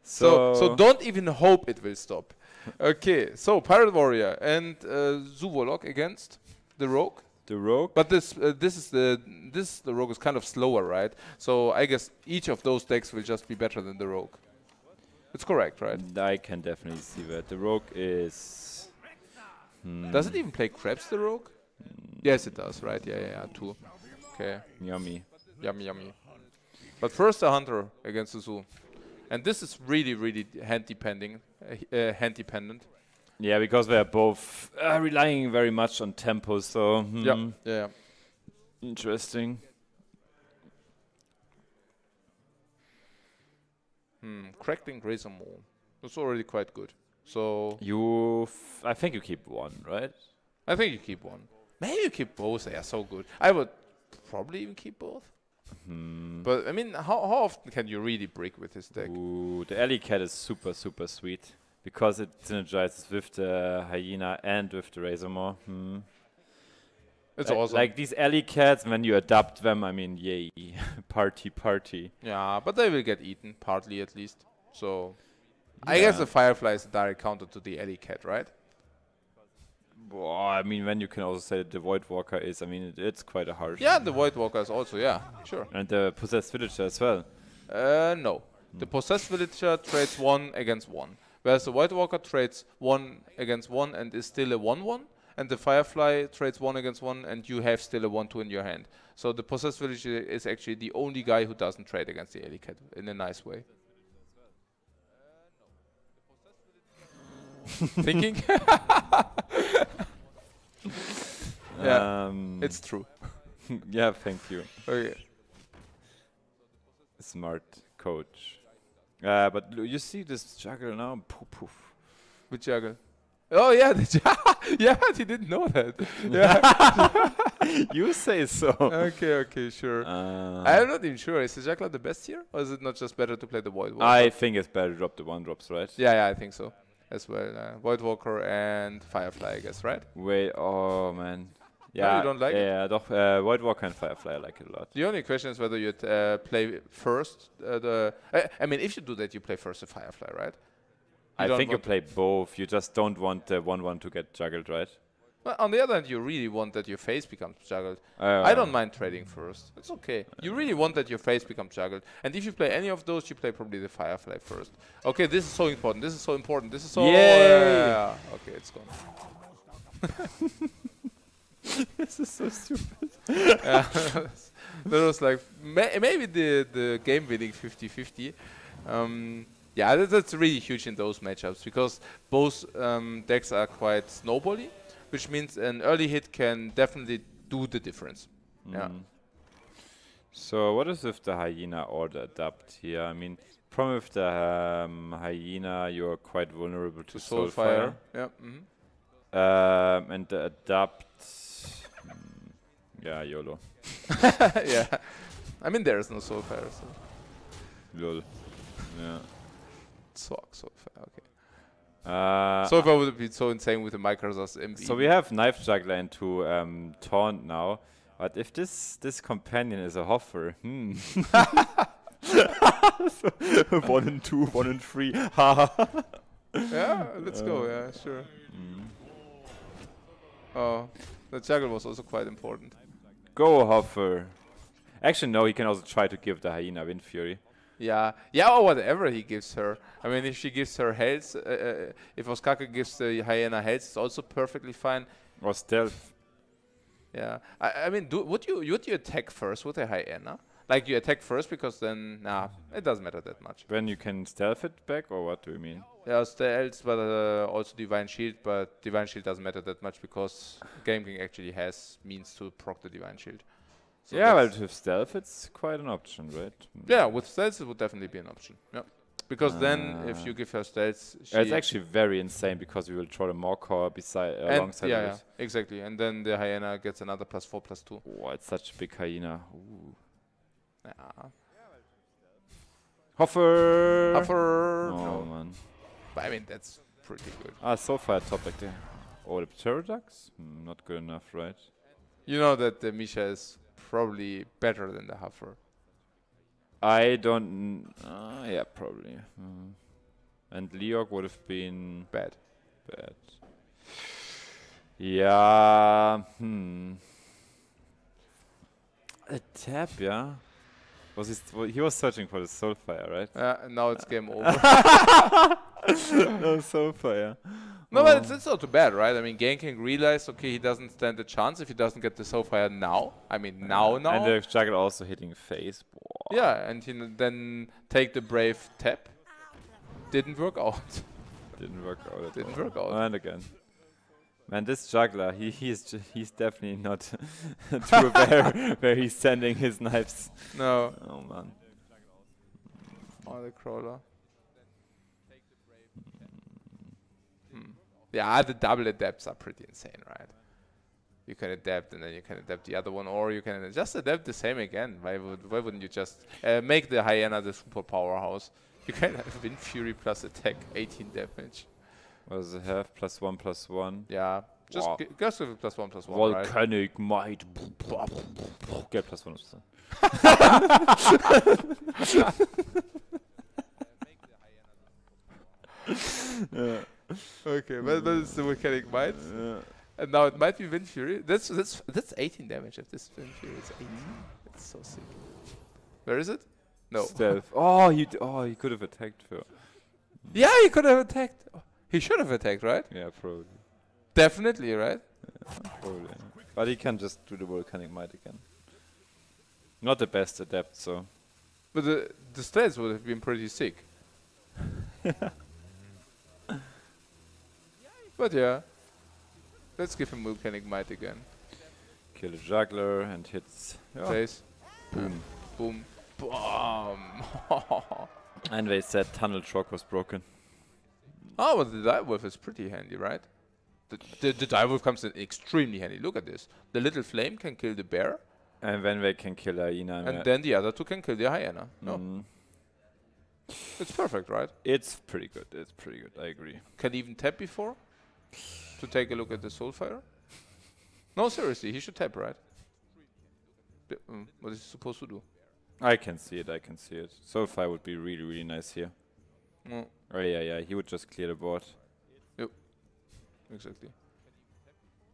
So don't even hope it will stop. Okay, so Pirate Warrior and Zuvolok against the Rogue. The Rogue. But the Rogue is kind of slower, right? So I guess each of those decks will just be better than the Rogue. It's correct, right? I can definitely see that. The Rogue is... Does it even play Crabs, the Rogue? Yes, it does, right? Yeah, 2. Okay. Yummy. Yummy. But first a Hunter against the Zoo. And this is really hand dependent. Yeah, because they are both relying very much on tempo, so... Yeah. Interesting. Crackling Razor Maul. That's already quite good. So... I think you keep 1, right? I think you keep 1. Maybe you keep both, they are so good. I would probably even keep both. But, I mean, how often can you really brick with this deck? Ooh, the Alley Cat is super sweet. Because it synergizes with the Hyena and with the Razor Maul. It's awesome. Like these Alley Cats, when you adapt them, I mean, yay. Party. Yeah, but they will get eaten, partly at least. So... I guess the Firefly is a direct counter to the Alley Cat, right? Well, I mean, then you can also say that the Void Walker is, I mean, it's quite a harsh. Yeah, the Void Walker is also, yeah, sure. And the Possessed Villager as well. No. The Possessed Villager trades 1 against 1. Whereas the Void Walker trades 1 against 1 and is still a 1-1. And the Firefly trades 1 against 1 and you have still a 1-2 in your hand. So the Possessed Villager is actually the only guy who doesn't trade against the Alley Cat in a nice way. Thinking? Yeah, it's true. Yeah, thank you. Okay. Smart coach. But you see this juggle now? Poof, poof. Which juggle? Oh yeah, yeah, but he didn't know that. Yeah. You say so. Okay, sure. I'm not even sure. Is the juggler the best here, or is it not just better to play the Void Walker? I think it's better to drop the 1-drops, right? Yeah, I think so as well. Void Walker and Firefly, I guess, right? Wait, oh man. Yeah, no, you don't like it? Yeah, doch, Void Walker and Firefly, I like it a lot. The only question is whether you'd play first I mean, if you do that, you play first the Firefly, right? I think you play both. You just don't want the 1-1 to get juggled, right? Well, on the other hand, you really want that your face becomes juggled. I don't mind trading first. It's okay. You really want that your face becomes juggled. And if you play any of those, you play probably the Firefly first. Okay, this is so important. This is so important. This is so... Yeah. Okay, it's gone. This is so stupid. That was like... maybe the game winning 50-50. Yeah, that's really huge in those matchups because both decks are quite snowbally, which means an early hit can definitely do the difference. Yeah. So what is with the Hyena or the Adapt here? I mean, problem with the Hyena, you're quite vulnerable to Soulfire. Yeah. And the Adapt, yeah, YOLO. Yeah. I mean, there is no Soulfire, so. Lol. Yeah. Soulfire, okay. Soulfire would be so insane with the Microsoft MV. So we have Knife Juggler into Taunt now, but if this companion is a Hoffer, so 1 and 2, 1 and 3, yeah, let's go, yeah, sure. Oh, the juggle was also quite important. Go Hoffer. Actually, no, he can also try to give the Hyena Wind Fury. Yeah, or whatever he gives her. I mean, if she gives her health, if Ostkaka gives the Hyena health, it's also perfectly fine. Or stealth. Yeah, I mean, would you attack first with the Hyena? Like you attack first because then, it doesn't matter that much. Then you can stealth it back, or what do you mean? Yeah, stealth, but also Divine Shield, but Divine Shield doesn't matter that much because Gameking actually has means to proc the Divine Shield. So yeah, well, with stealth, it's quite an option, right? Yeah, with stealth, it would definitely be an option. Yeah, because then if you give her stealth, it's actually very insane because we will throw the Morcor alongside. Yeah, exactly. And then the Hyena gets another +4/+2. Oh, it's such a big Hyena. Ooh. Yeah. Hoffer. Oh no. Man. But I mean, that's pretty good. Soulfire top deck there. Oh, the Pterodactyls? Not good enough, right? You know that the Misha is probably better than the Huffer. I don't... yeah, probably. And Leog would have been... Bad. Yeah... A tap, yeah? He was searching for the Soulfire, right? Now it's game over. No Soulfire. No, but it's not too bad, right? I mean, Gameking realized, okay, he doesn't stand a chance if he doesn't get the Soulfire now. I mean, now. And the Juggle also hitting face. Whoa. Yeah, and he then take the Brave tap. Didn't work out. Didn't work out. Didn't work out. And again. Man, this Juggler, he's definitely not to where he's sending his knives. No. Oh, man. Oh, the Crawler. Yeah, the double adapts are pretty insane, right? You can adapt and then you can adapt the other one, or you can just adapt the same again. Why wouldn't you just make the Hyena the super powerhouse? You can have Wind Fury plus attack, 18 damage. What does it have? +1/+1? Yeah, just wow. just with +1/+1. Volcanic right? might. Get +1. Okay, but it's the Volcanic Might. And now it might be Wind Fury. That's 18 damage if this Wind Fury is 18. It's so sick. Where is it? No. Stealth. Oh, he could have attacked for. Yeah, he could have attacked. He should have attacked, right? Yeah, probably. Definitely, right? Yeah, probably. But he can just do the Volcanic Might again. Not the best adept, so. But the stats would have been pretty sick. But yeah. Let's give him Volcanic Might again. Kill the Juggler and hits. Face. Boom. Boom. Boom. And they said Tunnel Shock was broken. Oh, but the Direwolf is pretty handy, right? The Direwolf comes in extremely handy. Look at this. The little flame can kill the bear. And then they can kill Hyena. And then the other two can kill the hyena. No. It's perfect, right? It's pretty good. It's pretty good. I agree. Can even tap before to take a look at the Soulfire. No, seriously, he should tap, right? What is he supposed to do? I can see it. I can see it. Soulfire would be really, really nice here. Oh yeah. He would just clear the board. Yep. Exactly.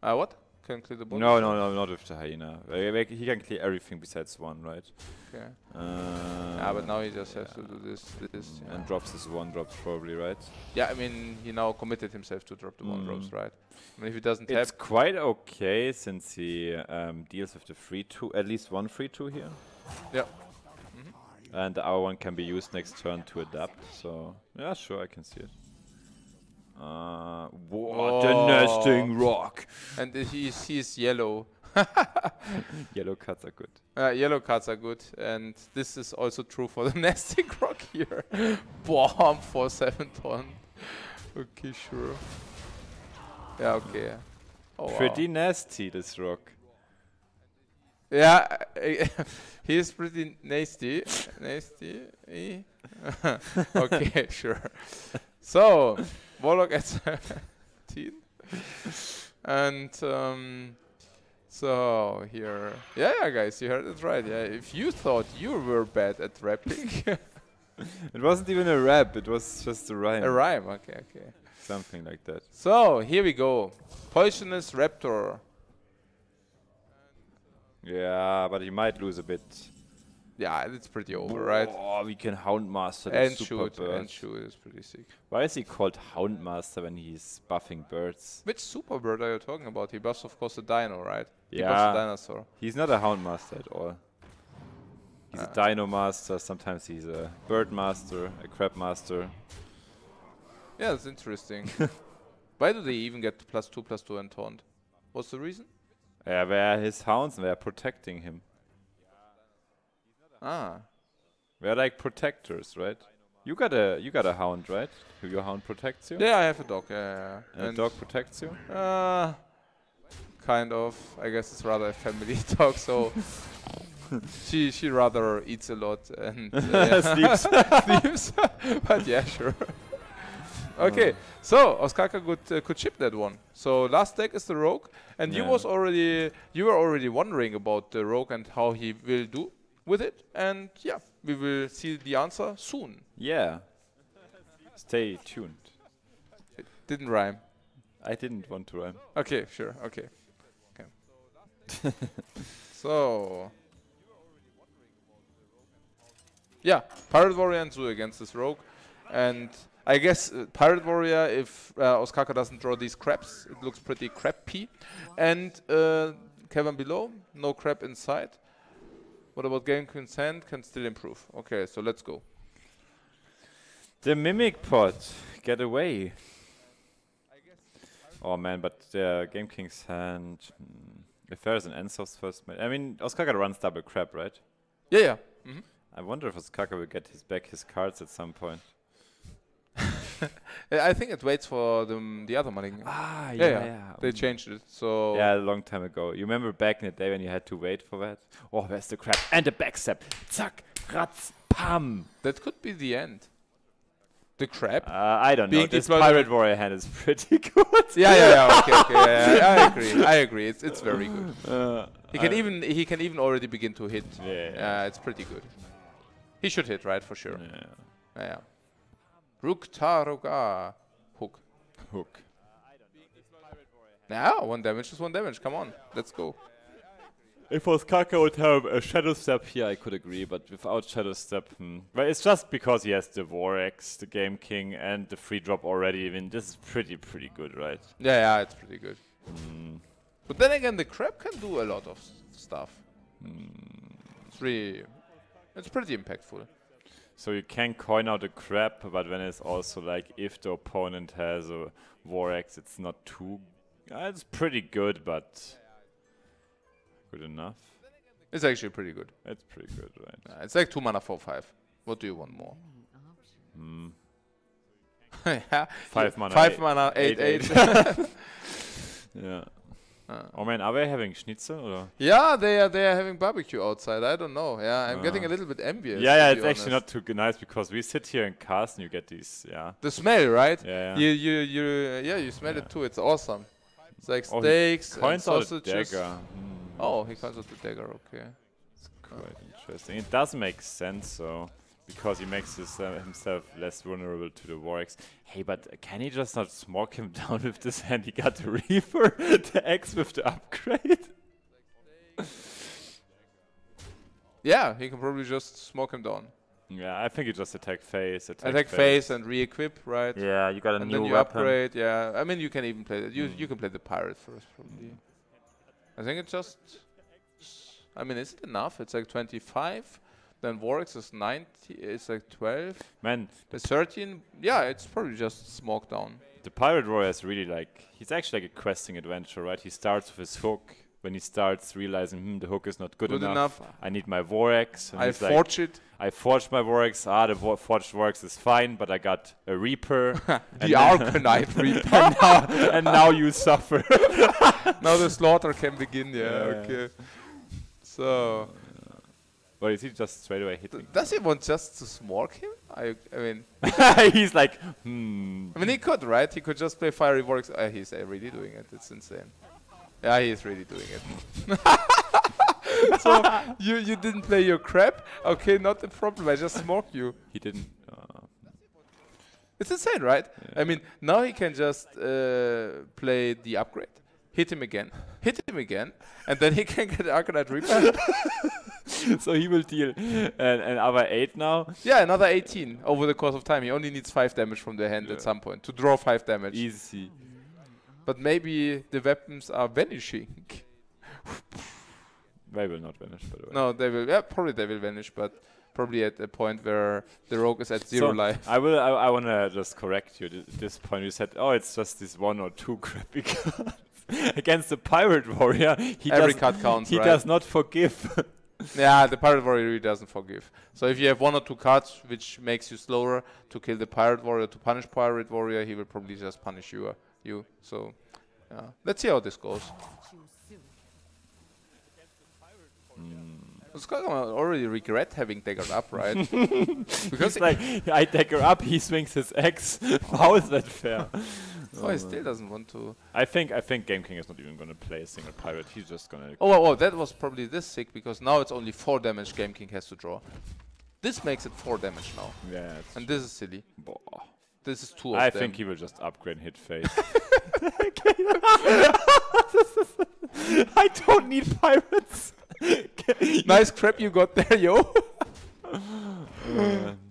What? Can clear the board? No, not with the hyena. He can clear everything besides one, right? Okay. But now he just has to do this. And drops his one drops probably, right? Yeah, I mean, he now committed himself to drop the one drops, right? I mean, if he doesn't tap... It's quite okay since he deals with the 3-2, at least one 3-2 here. Yeah. And our one can be used next turn to adapt, so... Yeah, sure, I can see it. What a nesting rock! And he's yellow. Yellow cards are good. Yellow cards are good, and this is also true for the nesting rock here. Bomb for 7 ton. Okay, sure. Yeah, okay. Oh, pretty nasty, this rock. Yeah, he's pretty nasty. Okay, sure. So, Warlock at 17. And so here, yeah, guys, you heard it right. Yeah, if you thought you were bad at rapping, it wasn't even a rap. It was just a rhyme. A rhyme. Okay. Something like that. So here we go. Poisonous Raptor. Yeah, but he might lose a bit. Yeah, it's pretty over, right? Oh, we can Houndmaster and super shoot. bird. And shoot is pretty sick. Why is he called Houndmaster when he's buffing birds? Which super bird are you talking about? He buffs, of course, the dino, right? Yeah. He buffs the dinosaur. He's not a Houndmaster at all. He's a Dino Master. Sometimes he's a Bird Master, a Crab Master. Yeah, that's interesting. Why do they even get +2/+2 and taunt? What's the reason? Yeah, they're his hounds and they're protecting him. They're like protectors, right? You got a hound, right? Your hound protects you? Yeah, I have a dog. Yeah. And the dog protects you? Kind of. I guess it's rather a family dog, so she rather eats a lot and sleeps. But yeah, sure. Okay, so Ostkaka could chip that one. So last deck is the rogue, and you were already wondering about the rogue and how he will do with it, and yeah, we will see the answer soon. Yeah. Stay tuned. It didn't rhyme. I didn't want to rhyme. Okay, sure. Okay. So yeah, Pirate Warrior and Zoo against this rogue, and I guess Pirate Warrior, if Ostkaka doesn't draw these crabs, it looks pretty crappy. And cavern below, no crab inside. What about Gameking Sand? Can still improve. Okay, so let's go. The Mimic Pod, get away. Oh man, but Gameking's Sand. If there's an Ensos first, I mean, Ostkaka runs double crab, right? Yeah. I wonder if Ostkaka will get his cards at some point. I think it waits for the other money. Yeah. They changed it, so... Yeah, a long time ago. You remember back in the day when you had to wait for that? Oh, there's the crab. And the backstep. Zack, ratz, pam. That could be the end. The crab? I don't know. This Pirate Warrior hand is pretty good. Yeah. Okay. Yeah, I agree. It's very good. He can even already begin to hit. Yeah. It's pretty good. He should hit, right? For sure. Yeah. Ruktaroga, hook. Yeah, 1 damage is 1 damage. Come on, let's go. If Ostkaka would have a Shadow Step here, I could agree, but without Shadow Step, But it's just because he has the Vorex, the Gameking, and the free drop already. I mean, this is pretty good, right? Yeah, it's pretty good. But then again, the crab can do a lot of stuff. It's pretty impactful. So you can coin out a crab, but then it's also like if the opponent has a Vorex, it's not too. It's pretty good, but good enough. It's actually pretty good. It's pretty good, right? It's like 2 mana 4/5. What do you want more? Yeah. 5 mana. 5 mana 8/8. Yeah. Oh man, are they having Schnitzel or? Yeah, they are having barbecue outside. I don't know. Yeah, I'm getting a little bit envious. Yeah, it's actually not too nice because we sit here in cars and you get these. Yeah. The smell, right? Yeah. You smell it too. It's awesome. It's like steaks and sausages. Oh, he coins out the dagger. Okay. It's quite interesting. It does make sense, so because he makes himself less vulnerable to the Vorex. Hey, but can he just not smoke him down with this hand? He got the Reaper, the X with the upgrade. Yeah, he can probably just smoke him down. Yeah, I think you just attack face. Attack face and re-equip, right? Yeah, you got a and new then you weapon. Upgrade. Yeah, I mean you can even play that. You can play the pirate first, probably. I think it's just. I mean, is it enough? It's like 25. Then Vorex is 90. It's like 12. Man, the 13. Yeah, it's probably just smoke down. The pirate warrior is really like. He's actually like a questing adventure, right? He starts with his hook. When he starts realizing, the hook is not good enough. I need my Vorex. I forge it. I forged my Vorex. The forged Vorex is fine, but I got a Reaper. The Arcanite Reaper. And now you suffer. Now the slaughter can begin, okay. So. Well, is he just straight away hitting? Does he want just to smoke him? I mean. He's like, I mean, he could, right? He could just play Fiery Vorex. He's really doing it. It's insane. Yeah, he is really doing it. So you didn't play your crap? Okay, not a problem. I just smoked you. He didn't. It's insane, right? Yeah. I mean, now he can just play the upgrade, hit him again, and then he can get Arcanite Reaper. So he will deal another 8 now? Yeah, another 18 over the course of time. He only needs 5 damage from the hand at some point to draw 5 damage. Easy. But maybe the weapons are vanishing. They will not vanish, by the way. No, they will. Yeah, probably they will vanish, but probably at a point where the rogue is at 0 life. I want to just correct you. At this point, you said, "Oh, it's just this 1 or 2 crappy cards." Against the pirate warrior, every card counts. He does not forgive. Yeah, the pirate warrior really doesn't forgive. So if you have 1 or 2 cards which makes you slower to kill the pirate warrior, to punish pirate warrior, he will probably just punish you. So, yeah. Let's see how this goes. Ostkaka already regret having daggered up, right? Because like, I dagger up, he swings his X. How is that fair? Oh, he still doesn't want to. I think Gameking is not even going to play a single pirate. He's just going to. Oh, that was probably this sick because now it's only 4 damage Gameking has to draw. This makes it 4 damage now. Yeah. And this is silly. Boah. This is 2 of them. I think he will just upgrade and hit face. I don't need pirates. Nice crap you got there, yo.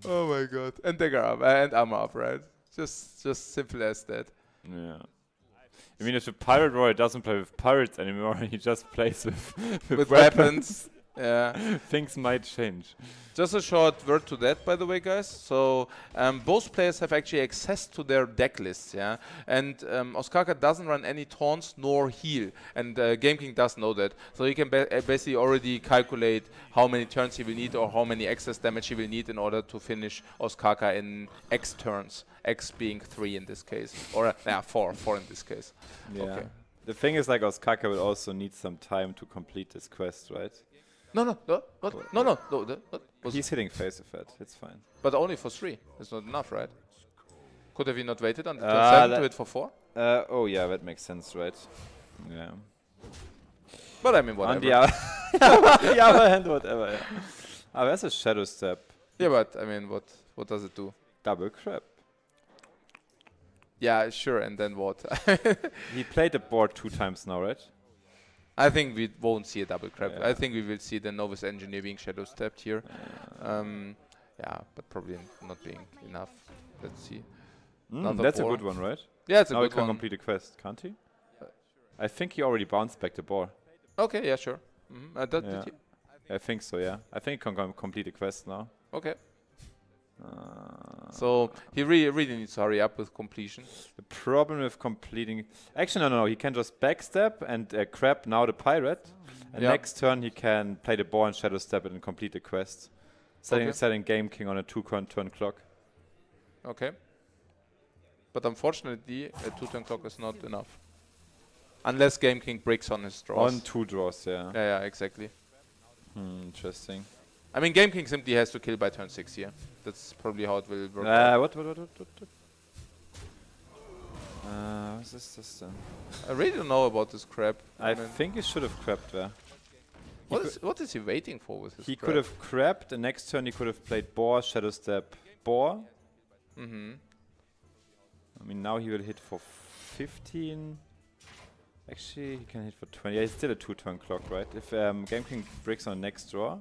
Oh my god. And dagger up and armor up, right? Just simple as that. Yeah. I mean, if the pirate warrior doesn't play with pirates anymore, he just plays with weapons. Yeah. Things might change. Just a short word to that, by the way, guys. So both players have actually access to their deck lists, yeah. And Ostkaka doesn't run any taunts nor heal, and Gameking does know that. So he can basically already calculate how many turns he will need or how many excess damage he will need in order to finish Ostkaka in X turns. X being 3 in this case, or 4 in this case. Yeah. Okay. The thing is, like, Ostkaka will also need some time to complete this quest, right? No. What? No. He's hitting face of it. It's fine. But only for 3. It's not enough, right? Could have he not waited until turn 7 to hit for 4? Oh yeah, that makes sense, right? Yeah. But I mean, whatever. On the other hand, whatever. Yeah. That's a shadow step. Yeah, but I mean, what does it do? Double crap. Yeah, sure, and then what? He played the board 2 times now, right? I think we won't see a double crab. Yeah. I think we will see the Novice Engineer being shadow stepped here. Yeah, but probably not being enough. Let's see. That's a good one, right? Yeah, it's a now good he can one. complete a quest, can't he? I think he already bounced back the board. Okay, yeah, sure. Did he? I think so, yeah. I think he can complete a quest now. Okay. So he really needs to hurry up with completion. The problem with completing... Actually, no. He can just backstep and crab now the pirate. And next turn he can play the ball and shadow step it and complete the quest. Setting Gameking on a 2-turn clock. Okay. But unfortunately, a 2-turn clock is not enough. Unless Gameking breaks on his draws. On 2 draws, yeah. Yeah, exactly. Interesting. I mean, Gameking simply has to kill by turn 6 here. That's probably how it will work out. What? What's this then? I really don't know about this crab. I think he should have crabbed there. What is he waiting for with his He crab? could have crabbed, the next turn he could have played boar, shadow step, boar. I mean, now he will hit for 15. Actually, he can hit for 20. Yeah, it's still a 2-turn clock, right? If Gameking breaks on the next draw.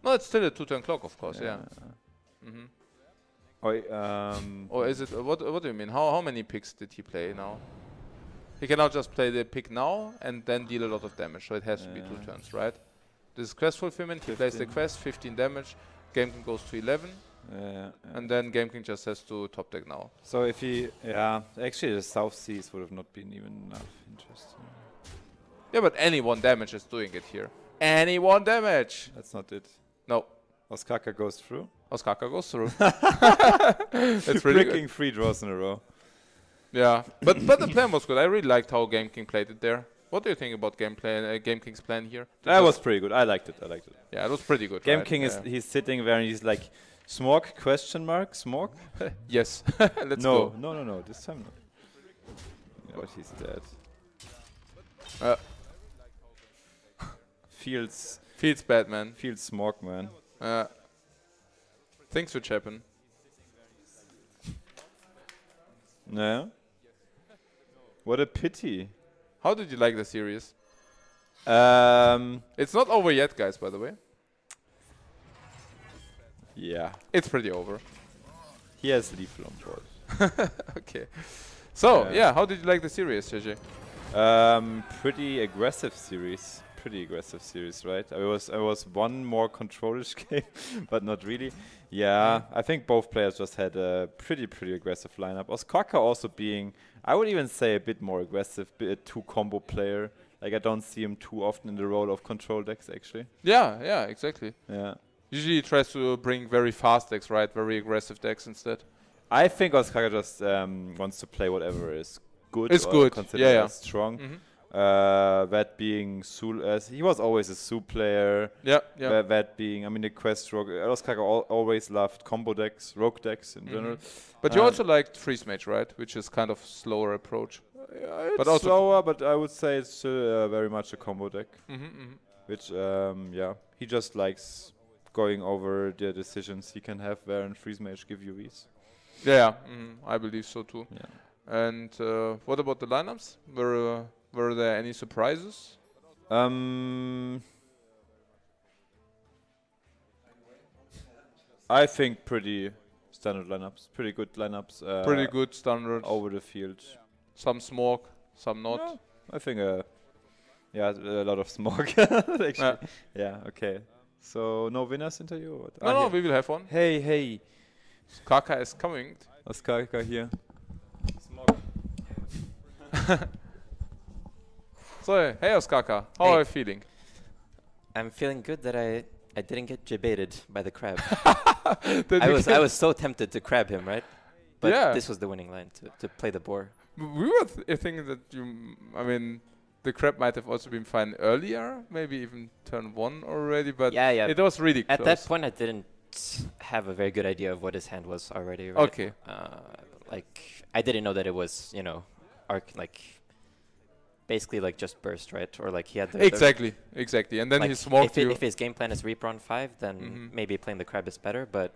No, it's still a 2-turn clock, of course, yeah. Or is it, what do you mean? How many picks did he play now? He can now just play the pick now and then deal a lot of damage, so it has to be 2 turns, right? This is quest fulfillment, he plays the quest, 15 damage, Gameking goes to 11, and then Gameking just has to top deck now. So if he, actually the South Seas would have not been even enough. Interesting. Yeah, but any 1 damage is doing it here. Any 1 damage! That's not it. No. Ostkaka goes through. Ostkaka goes through. That's really Breaking 3 draws in a row. Yeah, but the plan was good. I really liked how Gameking played it there. What do you think about Gameking's plan here? That was pretty good. I liked it. Yeah, it was pretty good. Gameking he's sitting there and he's like, Smork, question mark, Smork? Yes. Let's go. No, this time not. Yeah, but he's dead. Feels bad, man. Feels Smork, man. Things which happen. No. What a pity. How did you like the series? It's not over yet, guys, by the way. Yeah. It's pretty over. He has lethal on board. Okay. So, how did you like the series, JJ? Pretty aggressive series. Right? I was one more controlish game, but not really. Yeah, I think both players just had a pretty aggressive lineup. Ostkaka also being, I would even say, a bit more aggressive, a 2-combo player. Like, I don't see him too often in the role of control decks, actually. Yeah, exactly. Yeah. Usually he tries to bring very fast decks, right? Very aggressive decks instead. I think Ostkaka just wants to play whatever is good. It's good. Considered as strong. That being he was always a Su player. Yeah. That being, I mean, the quest rogue. Ostkaka always loved combo decks, rogue decks in general. But you also liked Freeze Mage, right? Which is kind of slower approach. Yeah, it's also slower, but I would say it's still very much a combo deck. Which, he just likes going over the decisions he can have there, and Freeze Mage give you these. Yeah, I believe so too. Yeah. And what about the lineups? Were there any surprises? I think pretty standard lineups, pretty good lineups. Pretty good standard. Over the field. Some smoke, some not. No, I think a lot of smoke. Actually. Yeah, okay. So no winners interview? Or what? No, we will have one. Hey. Kaka is coming. Ostkaka here. So, hey Ostkaka, how are you feeling? I'm feeling good that I didn't get jebaited by the crab. I was so tempted to crab him, right? But this was the winning line to play the boar. We were thinking that the crab might have also been fine earlier, maybe even turn 1 already, but it was really close. At that point, I didn't have a very good idea of what his hand was already, right? Okay. I didn't know that it was, basically like just burst, right? Or like he had the exactly, and then he smoked you. If his game plan is Reaper on 5, then maybe playing the crab is better. But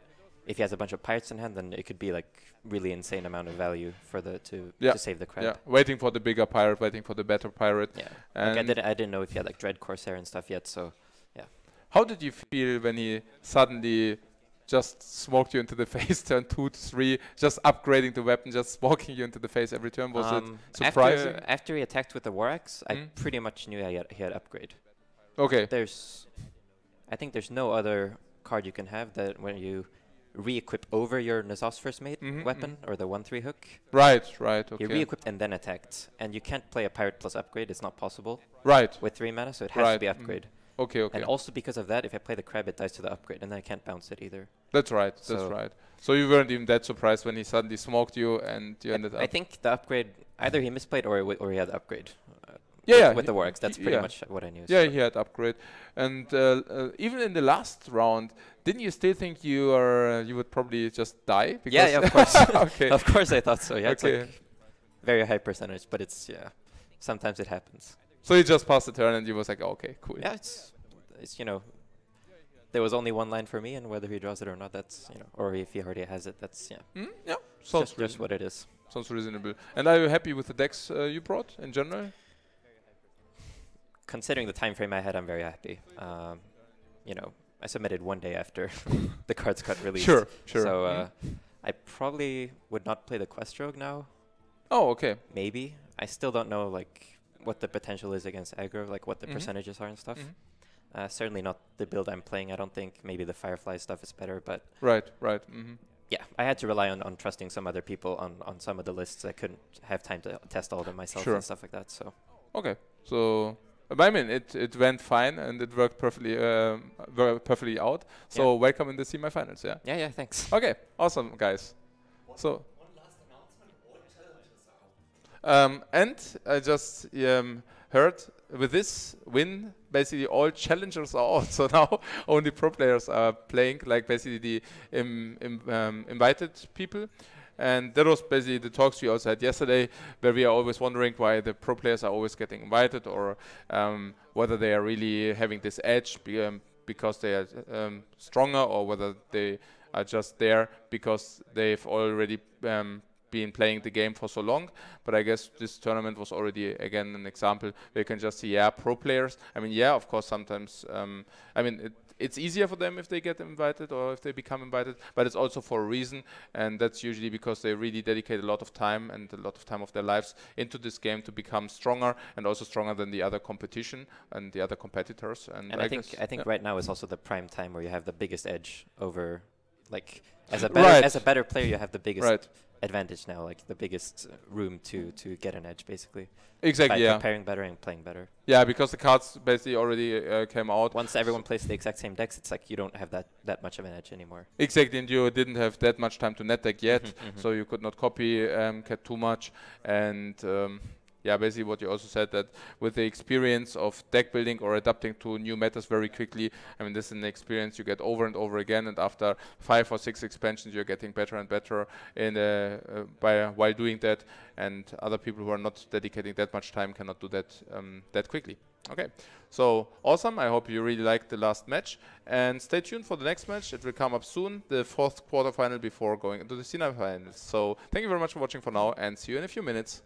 if he has a bunch of pirates in hand, then it could be like really insane amount of value for the to save the crab. Yeah, waiting for the bigger pirate, waiting for the better pirate. Yeah, and like I didn't know if he had like Dread Corsair and stuff yet. So yeah. How did you feel when he suddenly just smoked you into the face, turn 2 to 3, just upgrading the weapon, just smoking you into the face every turn? Was it surprising? After he attacked with the War Axe, I pretty much knew he had upgrade. Okay. I think there's no other card you can have that when you re-equip over your Nazoth's First Mate weapon or the 1/3 hook. Right, okay. You re-equipped and then attacked, and you can't play a pirate plus upgrade. It's not possible. Right. With 3 mana, so it has to be upgrade. Okay. And also because of that, if I play the crab, it dies to the upgrade, and then I can't bounce it either. That's right. So you weren't even that surprised when he suddenly smoked you and you ended up. I think the upgrade, either he misplayed or he had upgrade. With the War Axe, that's pretty much what I knew. Yeah, he had upgrade, and even in the last round, didn't you still think you would probably just die? Yeah, of course. Okay. Of course, I thought so. Yeah, okay. It's like very high percentage, but it's sometimes it happens. So you just passed the turn, and you was like, oh, okay, cool. Yeah, it's there was only one line for me, and whether he draws it or not, that's or if he already has it, that's just what it is. Sounds reasonable. And are you happy with the decks you brought in general? Considering the time frame I had, I'm very happy. I submitted 1 day after the cards got released. Sure. So I probably would not play the Quest Rogue now. Oh, okay. Maybe. I still don't know like what the potential is against aggro, like what the percentages are and stuff. Certainly not the build I'm playing. I don't think maybe the Firefly stuff is better, but right. Yeah, I had to rely on trusting some other people on some of the lists. I couldn't have time to test all of them myself and stuff like that. So okay, so I mean it went fine and it worked perfectly out. So welcome in the semi-finals. Yeah, thanks. Okay, awesome guys. So and I just heard with this win, basically all challengers are out. So now only pro players are playing, like basically the invited people. And that was basically the talks we also had yesterday, where we are always wondering why the pro players are always getting invited, or whether they are really having this edge because they are stronger, or whether they are just there because they've already been playing the game for so long. But I guess this tournament was already again an example where you can just see pro players. I mean, of course sometimes it's easier for them if they get invited or if they become invited, but it's also for a reason, and that's usually because they really dedicate a lot of time and a lot of time of their lives into this game to become stronger, and also stronger than the other competition and the other competitors. And I think right now is also the prime time where you have the biggest edge over, like, as a better player, you have the biggest advantage now, like the biggest room to get an edge, basically. Exactly. By preparing better and playing better. Yeah, because the cards basically already came out. Once everyone plays the exact same decks, it's like you don't have that much of an edge anymore. Exactly, and you didn't have that much time to net deck yet, so you could not copy cat too much. And basically what you also said, that with the experience of deck building or adapting to new metas very quickly, I mean, this is an experience you get over and over again, and after 5 or 6 expansions you're getting better and better while doing that, and other people who are not dedicating that much time cannot do that that quickly. Okay, so awesome. I hope you really liked the last match, and stay tuned for the next match. It will come up soon, the 4th quarterfinal before going into the semi-finals. So thank you very much for watching for now, and see you in a few minutes.